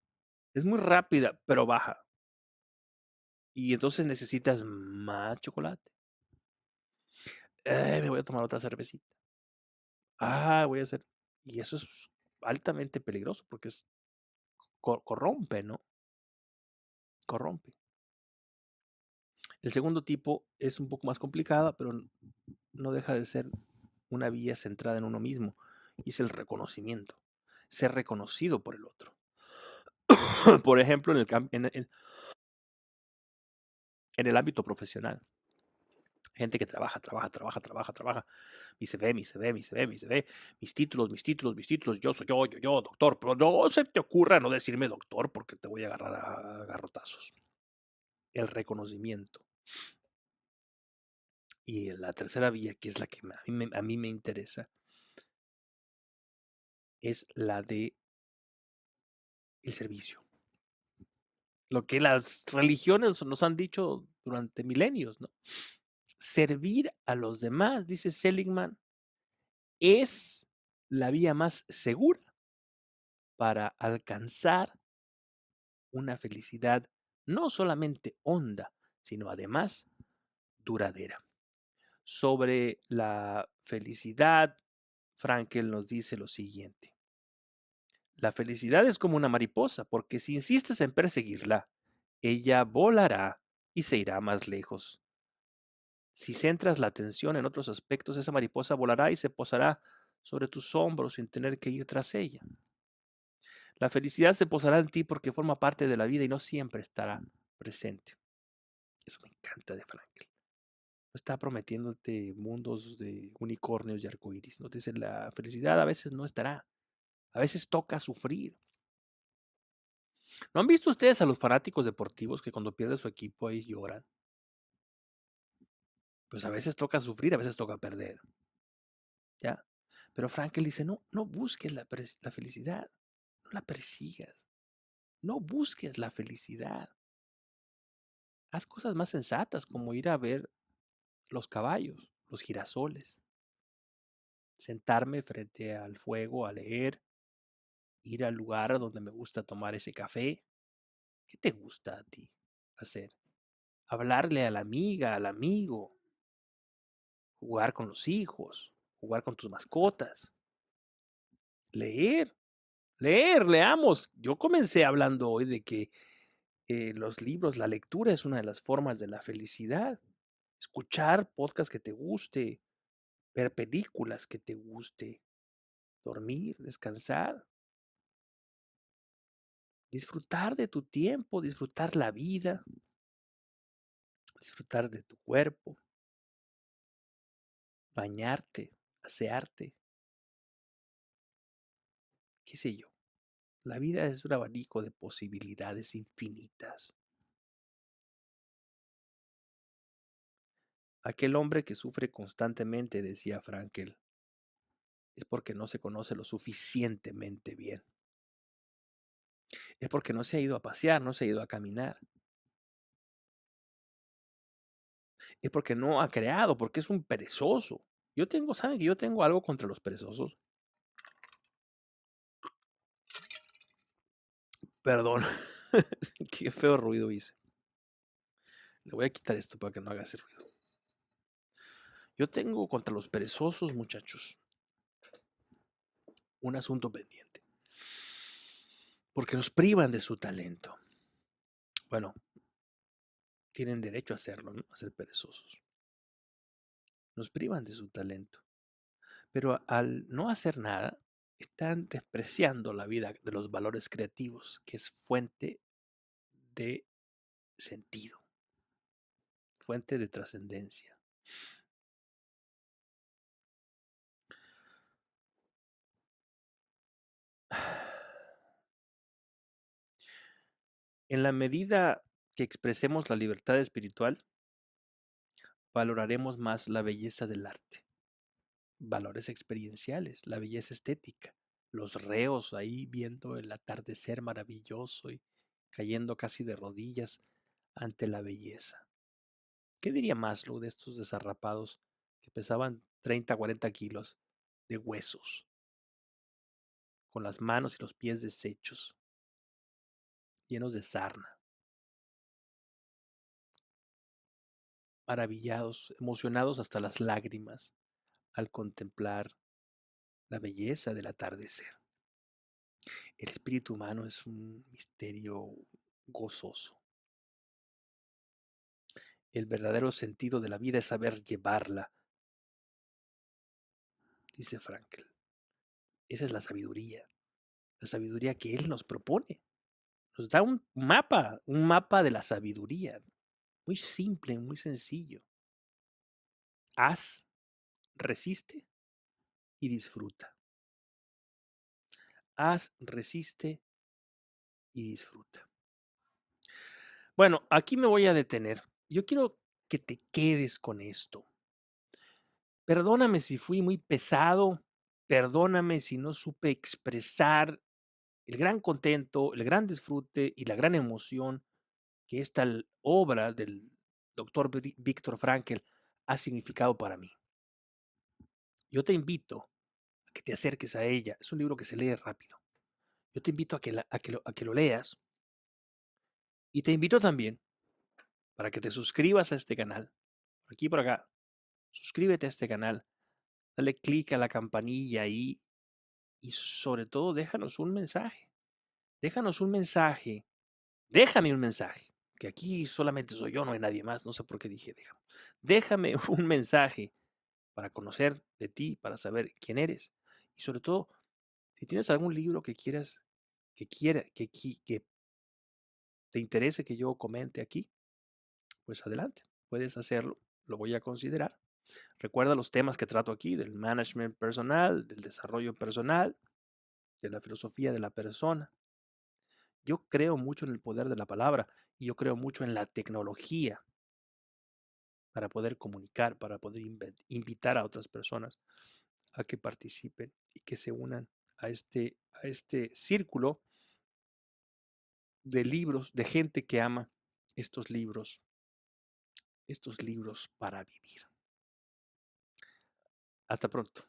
Es muy rápida, pero baja. Y entonces necesitas más chocolate. Me voy a tomar otra cervecita. Voy a hacer. Y eso es altamente peligroso porque corrompe, ¿no? Corrompe. El segundo tipo es un poco más complicada, pero no deja de ser una vía centrada en uno mismo. Y es el reconocimiento. Ser reconocido por el otro. Por ejemplo, en el ámbito profesional. Gente que trabaja. Y se ve. Mis títulos. Yo soy yo, doctor. Pero no se te ocurra no decirme doctor porque te voy a agarrar a garrotazos. El reconocimiento. Y la tercera vía, que es la que a mí me interesa, es la de el servicio. Lo que las religiones nos han dicho durante milenios, ¿no? Servir a los demás, dice Seligman, es la vía más segura para alcanzar una felicidad no solamente honda, sino además duradera. Sobre la felicidad, Frankel nos dice lo siguiente. La felicidad es como una mariposa, porque si insistes en perseguirla, ella volará y se irá más lejos. Si centras la atención en otros aspectos, esa mariposa volará y se posará sobre tus hombros sin tener que ir tras ella. La felicidad se posará en ti porque forma parte de la vida y no siempre estará presente. Eso me encanta de Frankl. No está prometiéndote mundos de unicornios y arcoíris. No te dice la felicidad a veces no estará. A veces toca sufrir. ¿No han visto ustedes a los fanáticos deportivos que cuando pierde su equipo ahí lloran? Pues a veces toca sufrir, a veces toca perder. ¿Ya? Pero Frankl dice, no busques la felicidad, no la persigas. No busques la felicidad. Haz cosas más sensatas como ir a ver los caballos, los girasoles, sentarme frente al fuego a leer, ir al lugar donde me gusta tomar ese café. ¿Qué te gusta a ti hacer? Hablarle a la amiga, al amigo, jugar con los hijos, jugar con tus mascotas, leer, leamos. Yo comencé hablando hoy de que los libros, la lectura es una de las formas de la felicidad. Escuchar podcast que te guste, ver películas que te guste, dormir, descansar, disfrutar de tu tiempo, disfrutar la vida, disfrutar de tu cuerpo, bañarte, asearte, qué sé yo. La vida es un abanico de posibilidades infinitas. Aquel hombre que sufre constantemente, decía Frankel, es porque no se conoce lo suficientemente bien. Es porque no se ha ido a pasear, no se ha ido a caminar. Es porque no ha creado, porque es un perezoso. ¿Saben que yo tengo algo contra los perezosos? Perdón, qué feo ruido hice. Le voy a quitar esto para que no haga ese ruido. Yo tengo contra los perezosos, muchachos, un asunto pendiente. Porque nos privan de su talento. Bueno, tienen derecho a hacerlo, ¿no? A ser perezosos. Nos privan de su talento. Pero al no hacer nada, están despreciando la vida de los valores creativos, que es fuente de sentido, fuente de trascendencia. En la medida que expresemos la libertad espiritual, valoraremos más la belleza del arte, valores experienciales, la belleza estética, los reos ahí viendo el atardecer maravilloso y cayendo casi de rodillas ante la belleza. ¿Qué diría Maslow de estos desarrapados que pesaban 30, 40 kilos de huesos, con las manos y los pies deshechos, llenos de sarna, maravillados, emocionados hasta las lágrimas al contemplar la belleza del atardecer? El espíritu humano es un misterio gozoso. El verdadero sentido de la vida es saber llevarla, dice Frankel. Esa es la sabiduría que él nos propone. Nos da un mapa de la sabiduría, muy simple, muy sencillo. Haz, resiste y disfruta. Haz, resiste y disfruta. Bueno, aquí me voy a detener. Yo quiero que te quedes con esto. Perdóname si fui muy pesado, perdóname si no supe expresar el gran contento, el gran disfrute y la gran emoción que esta obra del doctor Víctor Frankl ha significado para mí. Yo te invito a que te acerques a ella. Es un libro que se lee rápido. Yo te invito a que lo leas y te invito también para que te suscribas a este canal. Por aquí por acá. Suscríbete a este canal. Dale clic a la campanilla ahí y sobre todo déjanos un mensaje. Déjanos un mensaje. Déjame un mensaje. Que aquí solamente soy yo, no hay nadie más. No sé por qué dije déjame. Déjame un mensaje para conocer de ti, para saber quién eres. Y sobre todo, si tienes algún libro que quieras, que te interese que yo comente aquí, pues adelante, puedes hacerlo, lo voy a considerar. Recuerda los temas que trato aquí, del management personal, del desarrollo personal, de la filosofía de la persona. Yo creo mucho en el poder de la palabra y yo creo mucho en la tecnología para poder comunicar, para poder invitar a otras personas a que participen y que se unan a este círculo de libros, de gente que ama estos libros para vivir. Hasta pronto.